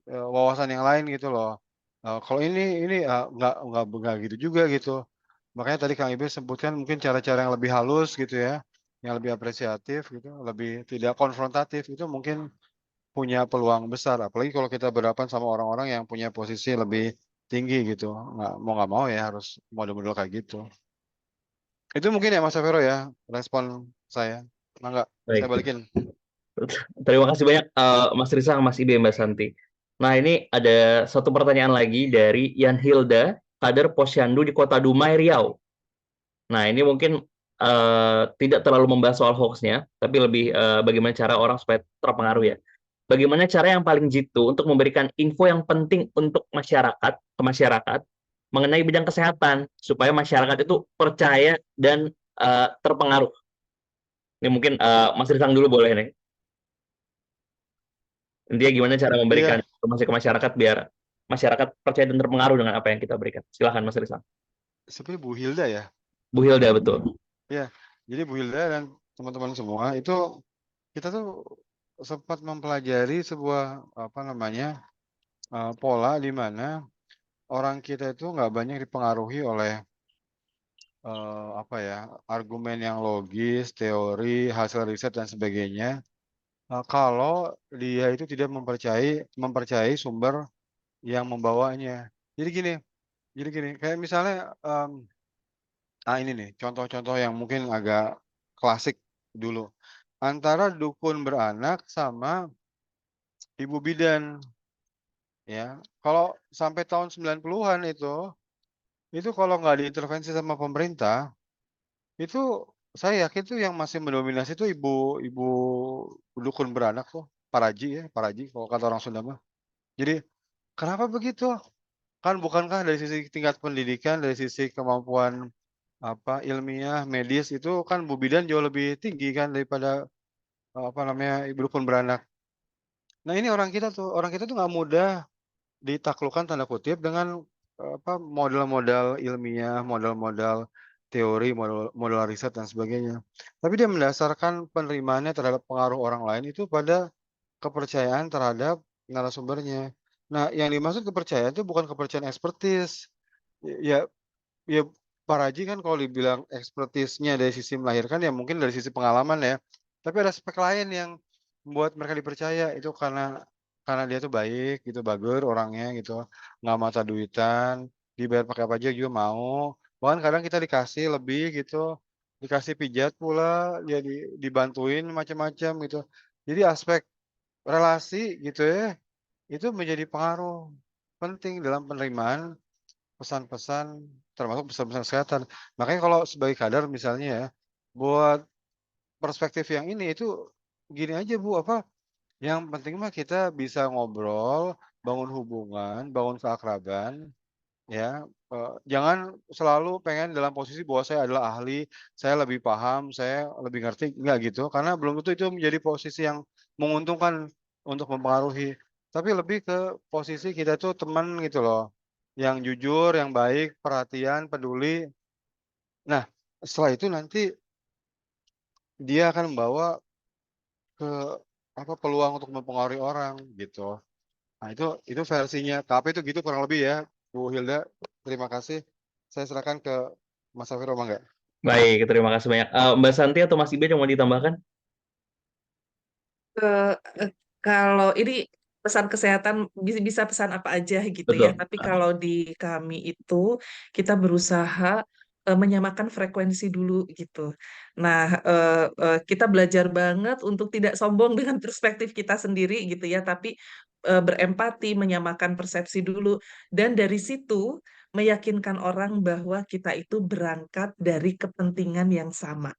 wawasan yang lain gitu loh. Kalau ini nggak gitu juga gitu. Makanya tadi Kang Ibe sebutkan mungkin cara-cara yang lebih halus gitu ya, yang lebih apresiatif gitu, lebih tidak konfrontatif, itu mungkin punya peluang besar. Apalagi kalau kita berhadapan sama orang-orang yang punya posisi lebih tinggi gitu, nggak mau ya harus model-model kayak gitu. Itu mungkin ya Mas Safero ya, respon saya. Mangga, saya Baik. balikin. Terima kasih banyak Mas Risang, Mas Ibe, Mbak Santi. Nah, ini ada satu pertanyaan lagi dari Yan Hilda, kader Posyandu di Kota Dumai, Riau. Nah, ini mungkin tidak terlalu membahas soal hoax-nya, tapi lebih bagaimana cara orang supaya terpengaruh ya. Bagaimana cara yang paling jitu untuk memberikan info yang penting untuk masyarakat, ke masyarakat, mengenai bidang kesehatan, supaya masyarakat itu percaya dan terpengaruh. Ini mungkin Mas Risang dulu boleh nih. Intinya gimana cara memberikan informasi ke masyarakat biar masyarakat percaya dan terpengaruh dengan apa yang kita berikan. Silahkan Mas Risang. Seperti Bu Hilda ya. Bu Hilda, betul. Ya, jadi Bu Hilda dan teman-teman semua itu kita tuh sempat mempelajari sebuah pola di mana orang kita itu nggak banyak dipengaruhi oleh argumen yang logis, teori, hasil riset dan sebagainya. Kalau dia itu tidak mempercayai sumber yang membawanya. Jadi gini, kayak misalnya ini nih, contoh-contoh yang mungkin agak klasik dulu. Antara dukun beranak sama ibu bidan, ya. Kalau sampai tahun 90-an itu kalau nggak diintervensi sama pemerintah, itu saya yakin tuh yang masih mendominasi tuh ibu dukun beranak tuh, paraji kalau kata orang Sunda mah. Jadi, kenapa begitu? Kan bukankah dari sisi tingkat pendidikan, dari sisi kemampuan, ilmiah, medis itu kan Bu Bidan jauh lebih tinggi kan daripada, ibu dukun beranak. Nah ini orang kita tuh nggak mudah ditaklukkan tanda kutip dengan, modal-modal ilmiah, modal-modal teori, modal riset dan sebagainya. Tapi dia mendasarkan penerimaannya terhadap pengaruh orang lain itu pada kepercayaan terhadap narasumbernya. Nah, yang dimaksud kepercayaan itu bukan kepercayaan ekspertis. Ya ya para haji kan kalau dibilang ekspertisnya dari sisi melahirkan ya mungkin dari sisi pengalaman ya. Tapi ada aspek lain yang membuat mereka dipercaya itu karena dia tuh baik gitu, bager orangnya gitu, nggak mata duitan, dibayar pakai apa aja juga mau. Bahkan kadang kita dikasih lebih gitu, dikasih pijat pula, ya dibantuin macam-macam gitu. Jadi aspek relasi gitu ya, itu menjadi pengaruh penting dalam penerimaan pesan-pesan, termasuk pesan-pesan kesehatan. Makanya kalau sebagai kadar misalnya ya, buat perspektif yang ini itu gini aja Bu, yang penting mah kita bisa ngobrol, bangun hubungan, bangun keakraban, ya, jangan selalu pengen dalam posisi bahwa saya adalah ahli, saya lebih paham, saya lebih ngerti, enggak gitu. Karena belum tentu itu menjadi posisi yang menguntungkan untuk mempengaruhi. Tapi lebih ke posisi kita tuh teman gitu loh, yang jujur, yang baik, perhatian, peduli. Nah, setelah itu nanti dia akan membawa ke, peluang untuk mempengaruhi orang gitu. Nah itu versinya KP itu gitu kurang lebih ya, Bu Hilda. Terima kasih. Saya serahkan ke Mas Safiro, mangga. Baik, terima kasih banyak. Mbak Santi atau Mas Ibe yang mau ditambahkan? Eh, eh, kalau ini pesan kesehatan bisa pesan apa aja gitu ya. Betul. Tapi kalau di kami itu kita berusaha menyamakan frekuensi dulu gitu. Nah, kita belajar banget untuk tidak sombong dengan perspektif kita sendiri gitu ya, tapi berempati, menyamakan persepsi dulu, dan dari situ meyakinkan orang bahwa kita itu berangkat dari kepentingan yang sama.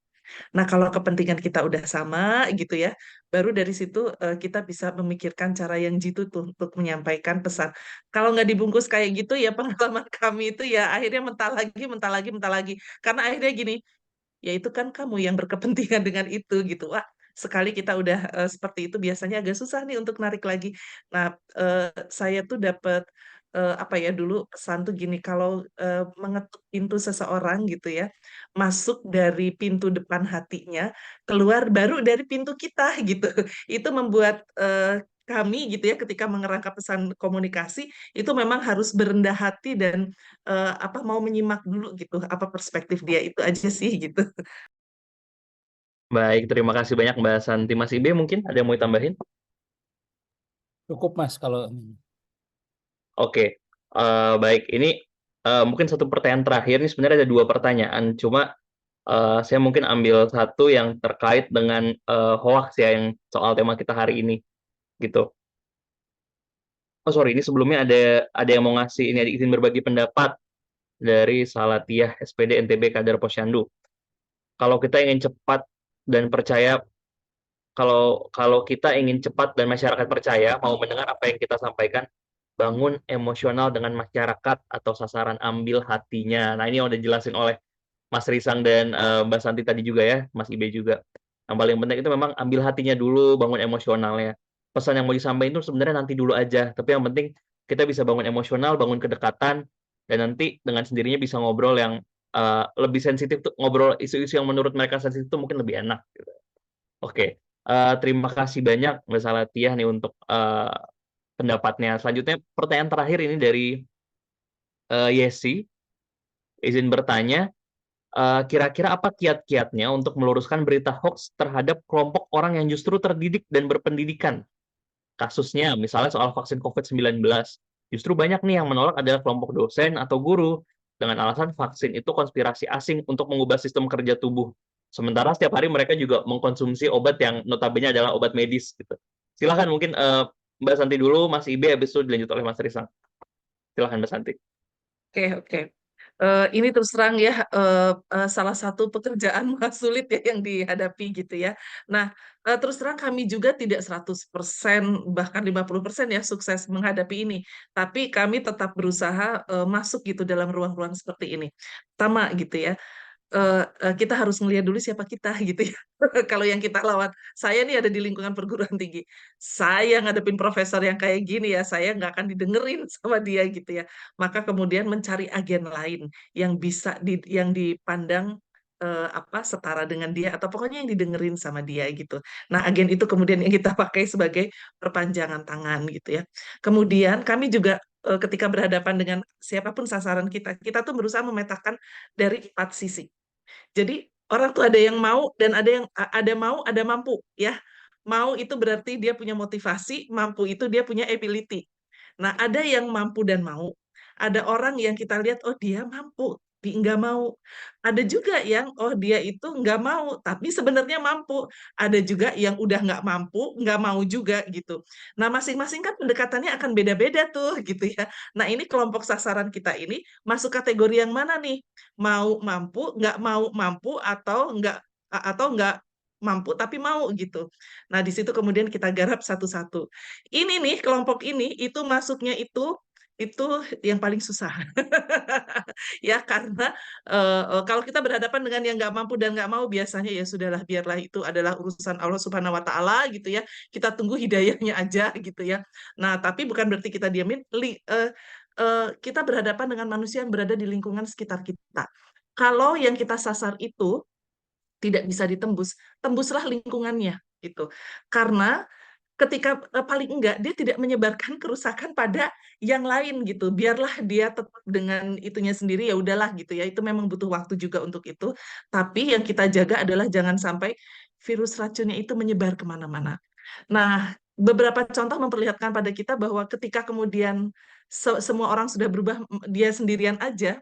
Nah, kalau kepentingan kita udah sama gitu ya, baru dari situ kita bisa memikirkan cara yang jitu tuh untuk menyampaikan pesan. Kalau nggak dibungkus kayak gitu ya pengalaman kami itu ya akhirnya mentah lagi, mentah lagi, mentah lagi. Karena akhirnya gini, ya itu kan kamu yang berkepentingan dengan itu gitu. Wah, sekali kita udah seperti itu biasanya agak susah nih untuk narik lagi. Nah, saya tuh dapat apa ya dulu pesan tuh gini, kalau mengetuk pintu seseorang gitu ya, masuk dari pintu depan hatinya, keluar baru dari pintu kita gitu. Itu membuat kami gitu ya ketika mengerangka pesan komunikasi itu memang harus berendah hati dan apa mau menyimak dulu gitu apa perspektif dia itu aja sih gitu. Baik, terima kasih banyak Mbak Santi. Mas Ibe mungkin ada yang mau ditambahin? Cukup Mas kalau Oke, baik. Ini mungkin satu pertanyaan terakhir. Ini sebenarnya ada dua pertanyaan. Cuma saya mungkin ambil satu yang terkait dengan hoax ya, yang soal tema kita hari ini, gitu. Oh sorry, ini sebelumnya ada yang mau ngasih ini, ada izin berbagi pendapat dari Salatiah SPD NTB Kadar Posyandu. Kalau kita ingin cepat dan percaya, kalau kita ingin cepat dan masyarakat percaya mau mendengar apa yang kita sampaikan, bangun emosional dengan masyarakat atau sasaran ambil hatinya. Nah, ini yang udah jelasin oleh Mas Risang dan Mbak Santi tadi juga ya, Mas Ibe juga. Yang paling penting itu memang ambil hatinya dulu, bangun emosionalnya. Pesan yang mau disampaikan itu sebenarnya nanti dulu aja, tapi yang penting kita bisa bangun emosional, bangun kedekatan, dan nanti dengan sendirinya bisa ngobrol yang lebih sensitif, tuh ngobrol isu-isu yang menurut mereka sensitif itu mungkin lebih enak. Gitu. Oke, terima kasih banyak Mbak Salatiah nih untuk pendapatnya. Selanjutnya pertanyaan terakhir ini dari Yesi, izin bertanya, kira-kira apa kiat-kiatnya untuk meluruskan berita hoax terhadap kelompok orang yang justru terdidik dan berpendidikan? Kasusnya, misalnya soal vaksin COVID-19. Justru banyak nih yang menolak adalah kelompok dosen atau guru, dengan alasan vaksin itu konspirasi asing untuk mengubah sistem kerja tubuh. Sementara setiap hari mereka juga mengkonsumsi obat yang notabene adalah obat medis gitu. Silahkan mungkin Mbak Santi dulu, Mas Ibe, habis itu dilanjut oleh Mas Risang. Silahkan Mbak Santi. Oke. Ini terus terang ya, salah satu pekerjaan sulit ya yang dihadapi gitu ya. Nah, terus terang kami juga tidak 100% bahkan 50% ya sukses menghadapi ini. Tapi kami tetap berusaha masuk gitu dalam ruang-ruang seperti ini. Pertama gitu ya, kita harus ngelihat dulu siapa kita gitu ya. Kalau yang kita lawan, saya nih ada di lingkungan perguruan tinggi. Saya ngadepin profesor yang kayak gini ya, saya nggak akan didengerin sama dia gitu ya. Maka kemudian mencari agen lain yang bisa yang dipandang setara dengan dia atau pokoknya yang didengerin sama dia gitu. Nah, agen itu kemudian yang kita pakai sebagai perpanjangan tangan gitu ya. Kemudian kami juga ketika berhadapan dengan siapapun sasaran kita, kita tuh berusaha memetakan dari 4 sisi. Jadi orang tuh ada yang mau dan ada mau, ada mampu ya. Mau itu berarti dia punya motivasi, mampu itu dia punya ability. Nah, ada yang mampu dan mau. Ada orang yang kita lihat, oh dia mampu, tapi nggak mau. Ada juga yang, oh dia itu nggak mau, tapi sebenarnya mampu. Ada juga yang udah nggak mampu, nggak mau juga gitu. Nah, masing-masing kan pendekatannya akan beda-beda tuh gitu ya. Nah, ini kelompok sasaran kita ini masuk kategori yang mana nih? Mau mampu, nggak mau mampu, atau nggak mampu tapi mau gitu. Nah, di situ kemudian kita garap satu-satu. Ini nih kelompok ini itu masuknya itu yang paling susah. Ya karena kalau kita berhadapan dengan yang nggak mampu dan nggak mau biasanya ya sudahlah biarlah itu adalah urusan Allah Subhanahu Wa Taala gitu ya. Kita tunggu hidayahnya aja gitu ya. Nah tapi bukan berarti kita diamin. Kita berhadapan dengan manusia yang berada di lingkungan sekitar kita. Kalau yang kita sasar itu tidak bisa ditembus, tembuslah lingkungannya gitu. Karena ketika paling enggak dia tidak menyebarkan kerusakan pada yang lain gitu. Biarlah dia tetap dengan itunya sendiri ya udahlah gitu ya. Itu memang butuh waktu juga untuk itu. Tapi yang kita jaga adalah jangan sampai virus racunnya itu menyebar kemana-mana. Nah, beberapa contoh memperlihatkan pada kita bahwa ketika kemudian semua orang sudah berubah, dia sendirian aja,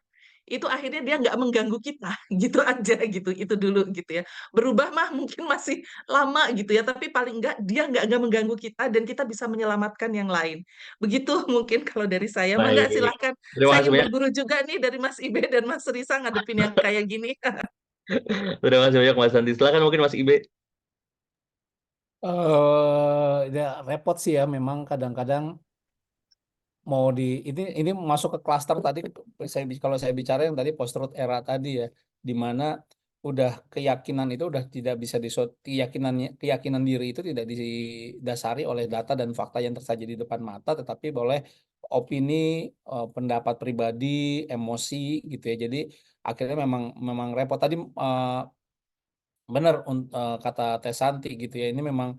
itu akhirnya dia nggak mengganggu kita, gitu aja gitu, itu dulu gitu ya. Berubah mah mungkin masih lama gitu ya, tapi paling enggak dia nggak mengganggu kita dan kita bisa menyelamatkan yang lain. Begitu mungkin kalau dari saya. Mangga Baik. silahkan, Terima saya kasih ingin banyak. berguru juga nih dari Mas Ibe dan Mas Risa ngadepin yang kayak gini. Terima kasih banyak Mas Santi. Silakan mungkin Mas Ibe. Ya repot sih ya memang kadang-kadang mau ini masuk ke klaster tadi kalau saya bicara yang tadi post truth era tadi ya, di mana udah keyakinan itu udah tidak bisa keyakinan diri itu tidak didasari oleh data dan fakta yang tersaji di depan mata, tetapi oleh opini, pendapat pribadi, emosi gitu ya. Jadi akhirnya memang repot tadi, benar kata Teh Santi gitu ya. Ini memang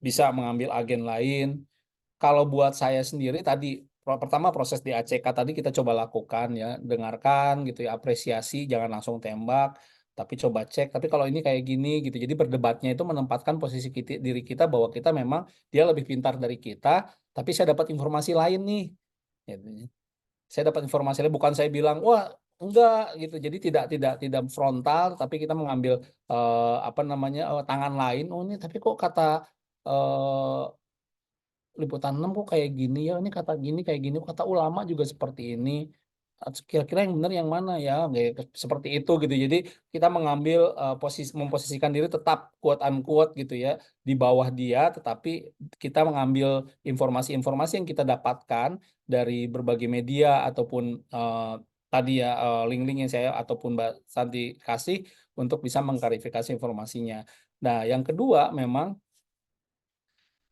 bisa mengambil agen lain. Kalau buat saya sendiri tadi pertama proses di ACK tadi kita coba lakukan ya, dengarkan gitu ya, apresiasi, jangan langsung tembak, tapi coba cek. Tapi kalau ini kayak gini gitu, jadi berdebatnya itu menempatkan posisi diri kita bahwa kita memang dia lebih pintar dari kita, tapi saya dapat informasi lain nih. Gitu. Saya dapat informasi lain, bukan saya bilang wah enggak gitu. Jadi tidak frontal, tapi kita mengambil tangan lain. Oh ini tapi kok kata Liputan 6 kok kayak gini ya, ini kata gini kayak gini, kata ulama juga seperti ini. Kira-kira yang benar yang mana ya, seperti itu gitu. Jadi kita mengambil memposisikan diri tetap quote unquote gitu ya di bawah dia, tetapi kita mengambil informasi-informasi yang kita dapatkan dari berbagai media ataupun tadi ya link-link yang saya ataupun Mbak Santi kasih untuk bisa mengklarifikasi informasinya. Nah, yang kedua memang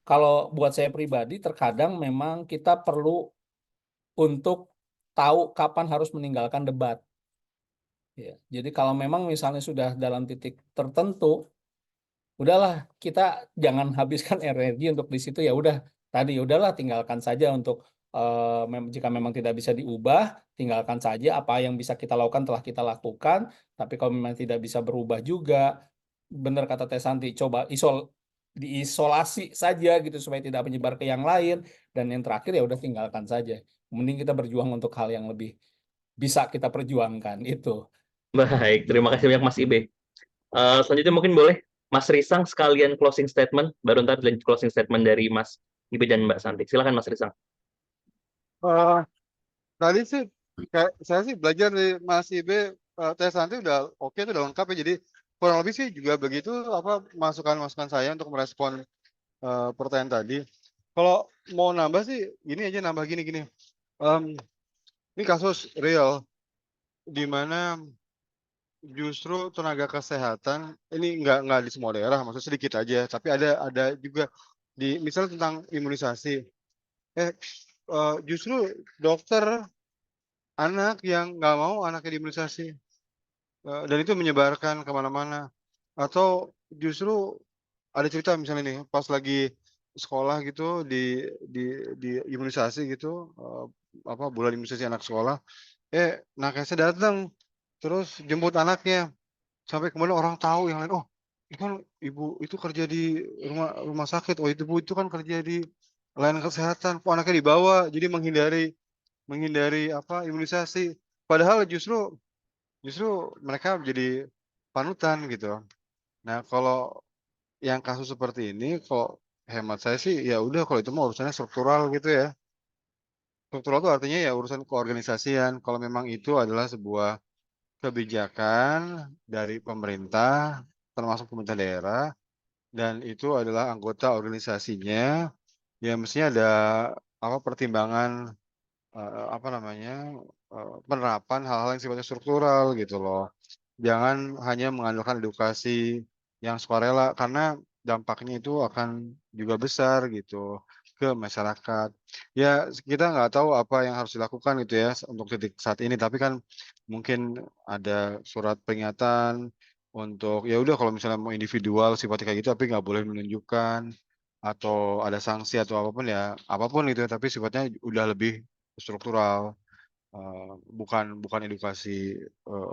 kalau buat saya pribadi, terkadang memang kita perlu untuk tahu kapan harus meninggalkan debat. Ya, jadi kalau memang misalnya sudah dalam titik tertentu, udahlah kita jangan habiskan energi untuk di situ ya udah tadi udahlah tinggalkan saja untuk jika memang tidak bisa diubah, tinggalkan saja apa yang bisa kita lakukan telah kita lakukan. Tapi kalau memang tidak bisa berubah juga, benar kata Teh Santi, coba diisolasi saja gitu supaya tidak menyebar ke yang lain, dan yang terakhir ya udah tinggalkan saja. Mending kita berjuang untuk hal yang lebih bisa kita perjuangkan itu. Baik, terima kasih banyak Mas Ibe. Selanjutnya mungkin boleh Mas Risang sekalian closing statement, baru ntar closing statement dari Mas Ibe dan Mbak Santi. Silakan Mas Risang. Eh, Tadi sih kayak saya sih belajar dari Mas Ibe, Teh Santi udah oke, itu udah lengkap ya. Jadi kurang lebih sih juga begitu apa masukan-masukan saya untuk merespon pertanyaan tadi. Kalau mau nambah sih ini aja, nambah gini. Ini kasus real di mana justru tenaga kesehatan ini nggak di semua daerah, maksudnya sedikit aja, tapi ada juga di misalnya tentang imunisasi. Justru dokter anak yang nggak mau anaknya diimunisasi, dan itu menyebarkan kemana-mana. Atau justru ada cerita misalnya nih, pas lagi sekolah gitu di imunisasi gitu, apa bulan imunisasi anak sekolah, nakesnya datang, terus jemput anaknya, sampai kemudian orang tahu yang lain, "Oh, itu kan ibu itu kerja di rumah sakit, oh itu Bu itu kan kerja di layanan kesehatan, kok anaknya dibawa?" Jadi menghindari apa, imunisasi. Padahal justru mereka jadi panutan gitu. Nah, kalau yang kasus seperti ini, kalau hemat saya sih, ya udah kalau itu mah urusannya struktural gitu ya. Struktural itu artinya ya urusan keorganisasian. Kalau memang itu adalah sebuah kebijakan dari pemerintah, termasuk pemerintah daerah, dan itu adalah anggota organisasinya, ya mestinya ada apa pertimbangan, apa namanya, penerapan hal-hal yang sifatnya struktural gitu loh. Jangan hanya mengandalkan edukasi yang sukarela, karena dampaknya itu akan juga besar gitu ke masyarakat. Ya kita nggak tahu apa yang harus dilakukan gitu ya untuk titik saat ini, tapi kan mungkin ada surat peringatan untuk ya udah kalau misalnya mau individual sifatnya kayak gitu tapi nggak boleh menunjukkan, atau ada sanksi atau apapun itu ya, tapi sifatnya udah lebih struktural. Bukan edukasi,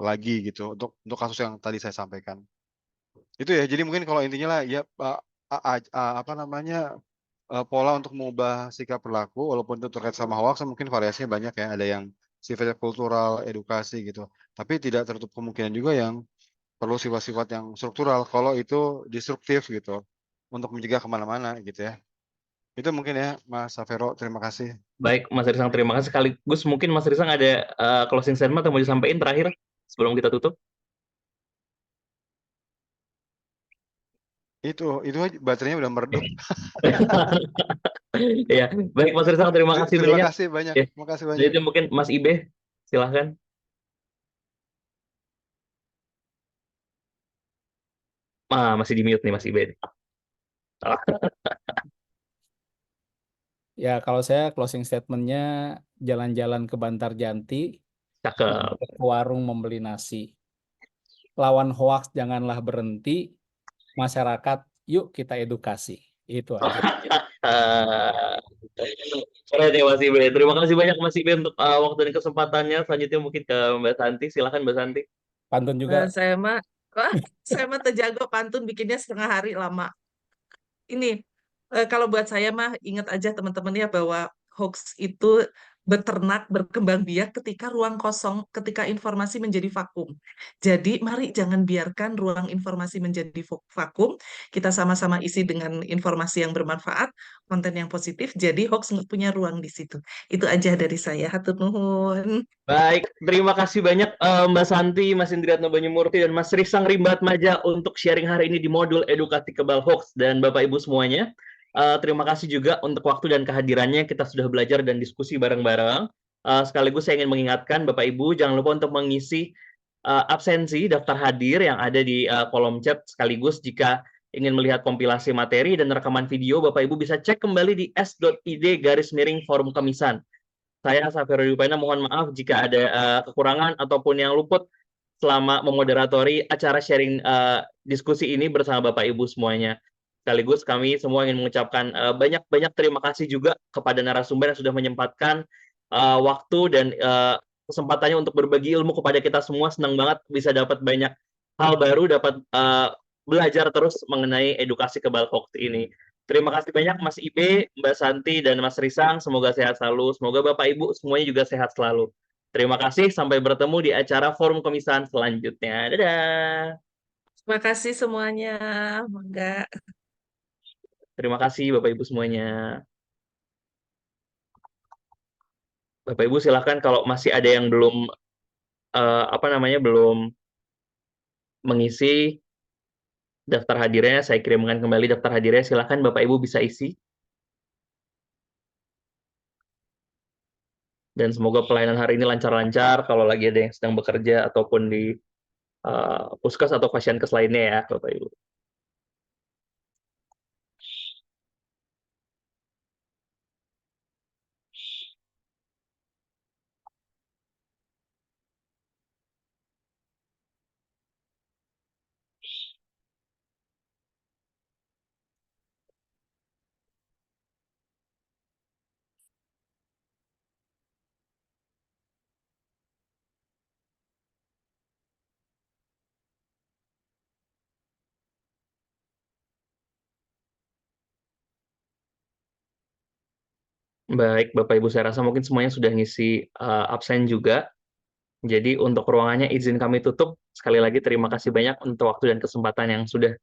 lagi gitu untuk kasus yang tadi saya sampaikan. Itu ya, jadi mungkin kalau intinya lah ya, apa namanya, pola untuk mengubah sikap perilaku walaupun itu terkait sama hoaks mungkin variasinya banyak ya, ada yang sifatnya kultural, edukasi gitu. Tapi tidak tertutup kemungkinan juga yang perlu sifat-sifat yang struktural kalau itu destruktif gitu, untuk mencegah kemana-mana gitu ya. Itu mungkin ya Mas Safero, terima kasih. Baik, Mas Risang, terima kasih. Sekaligus mungkin Mas Risang ada closing statement yang mau disampaikan terakhir sebelum kita tutup. Itu aja baterainya udah meredup. Ya, baik Mas Risang, terima kasih Terima banyak. kasih banyak, Ya, makasih banyak. selanjutnya mungkin Mas Ibe, silahkan. Masih di mute nih Mas Ibe. Ya, kalau saya closing statement-nya jalan-jalan ke Bantarjanti, Cakep. ke warung membeli nasi. Lawan hoaks janganlah berhenti, masyarakat yuk kita edukasi. Itu aja. Keren ya Mas Ibe. Terima kasih banyak Mas Ibe untuk waktu dan kesempatannya. Selanjutnya mungkin ke Mbak Santi. Silakan Mbak Santi. Pantun juga. Saya mah terjago pantun bikinnya setengah hari lama. Ini kalau buat saya mah ingat aja teman-teman ya bahwa hoax itu beternak, berkembang biak ketika ruang kosong, ketika informasi menjadi vakum. Jadi mari jangan biarkan ruang informasi menjadi vakum. Kita sama-sama isi dengan informasi yang bermanfaat, konten yang positif. Jadi hoax nggak punya ruang di situ. Itu aja dari saya. Hatur nuhun. Baik, terima kasih banyak Mbak Santi, Mas Indriatno Banyumurti, dan Mas Risang Rimbatmaja untuk sharing hari ini di modul edukasi kebal hoax, dan Bapak Ibu semuanya. Terima kasih juga untuk waktu dan kehadirannya, kita sudah belajar dan diskusi bareng-bareng. Sekaligus saya ingin mengingatkan Bapak Ibu, jangan lupa untuk mengisi absensi daftar hadir yang ada di kolom chat. Sekaligus jika ingin melihat kompilasi materi dan rekaman video, Bapak Ibu bisa cek kembali di s.id/forum kemisan. Saya Safero Dupena mohon maaf jika ada kekurangan ataupun yang luput selama memoderatori acara sharing diskusi ini bersama Bapak Ibu semuanya. Sekaligus kami semua ingin mengucapkan banyak-banyak terima kasih juga kepada narasumber yang sudah menyempatkan waktu dan kesempatannya untuk berbagi ilmu kepada kita semua. Senang banget bisa dapat banyak hal baru, dapat belajar terus mengenai edukasi kebal hoax ini. Terima kasih banyak Mas Ibe, Mbak Santi, dan Mas Risang. Semoga sehat selalu. Semoga Bapak Ibu semuanya juga sehat selalu. Terima kasih, sampai bertemu di acara forum kemisahan selanjutnya. Dadah. Terima kasih semuanya. Mangga. Terima kasih Bapak Ibu semuanya. Bapak Ibu silakan kalau masih ada yang belum belum mengisi daftar hadirnya, saya kirimkan kembali daftar hadirnya. Silakan Bapak Ibu bisa isi. Dan semoga pelayanan hari ini lancar-lancar kalau lagi ada yang sedang bekerja ataupun di puskes atau pasienkes lainnya ya, Bapak Ibu. Baik, Bapak Ibu, saya rasa mungkin semuanya sudah ngisi absen juga. Jadi untuk ruangannya izin kami tutup. Sekali lagi terima kasih banyak untuk waktu dan kesempatan yang sudah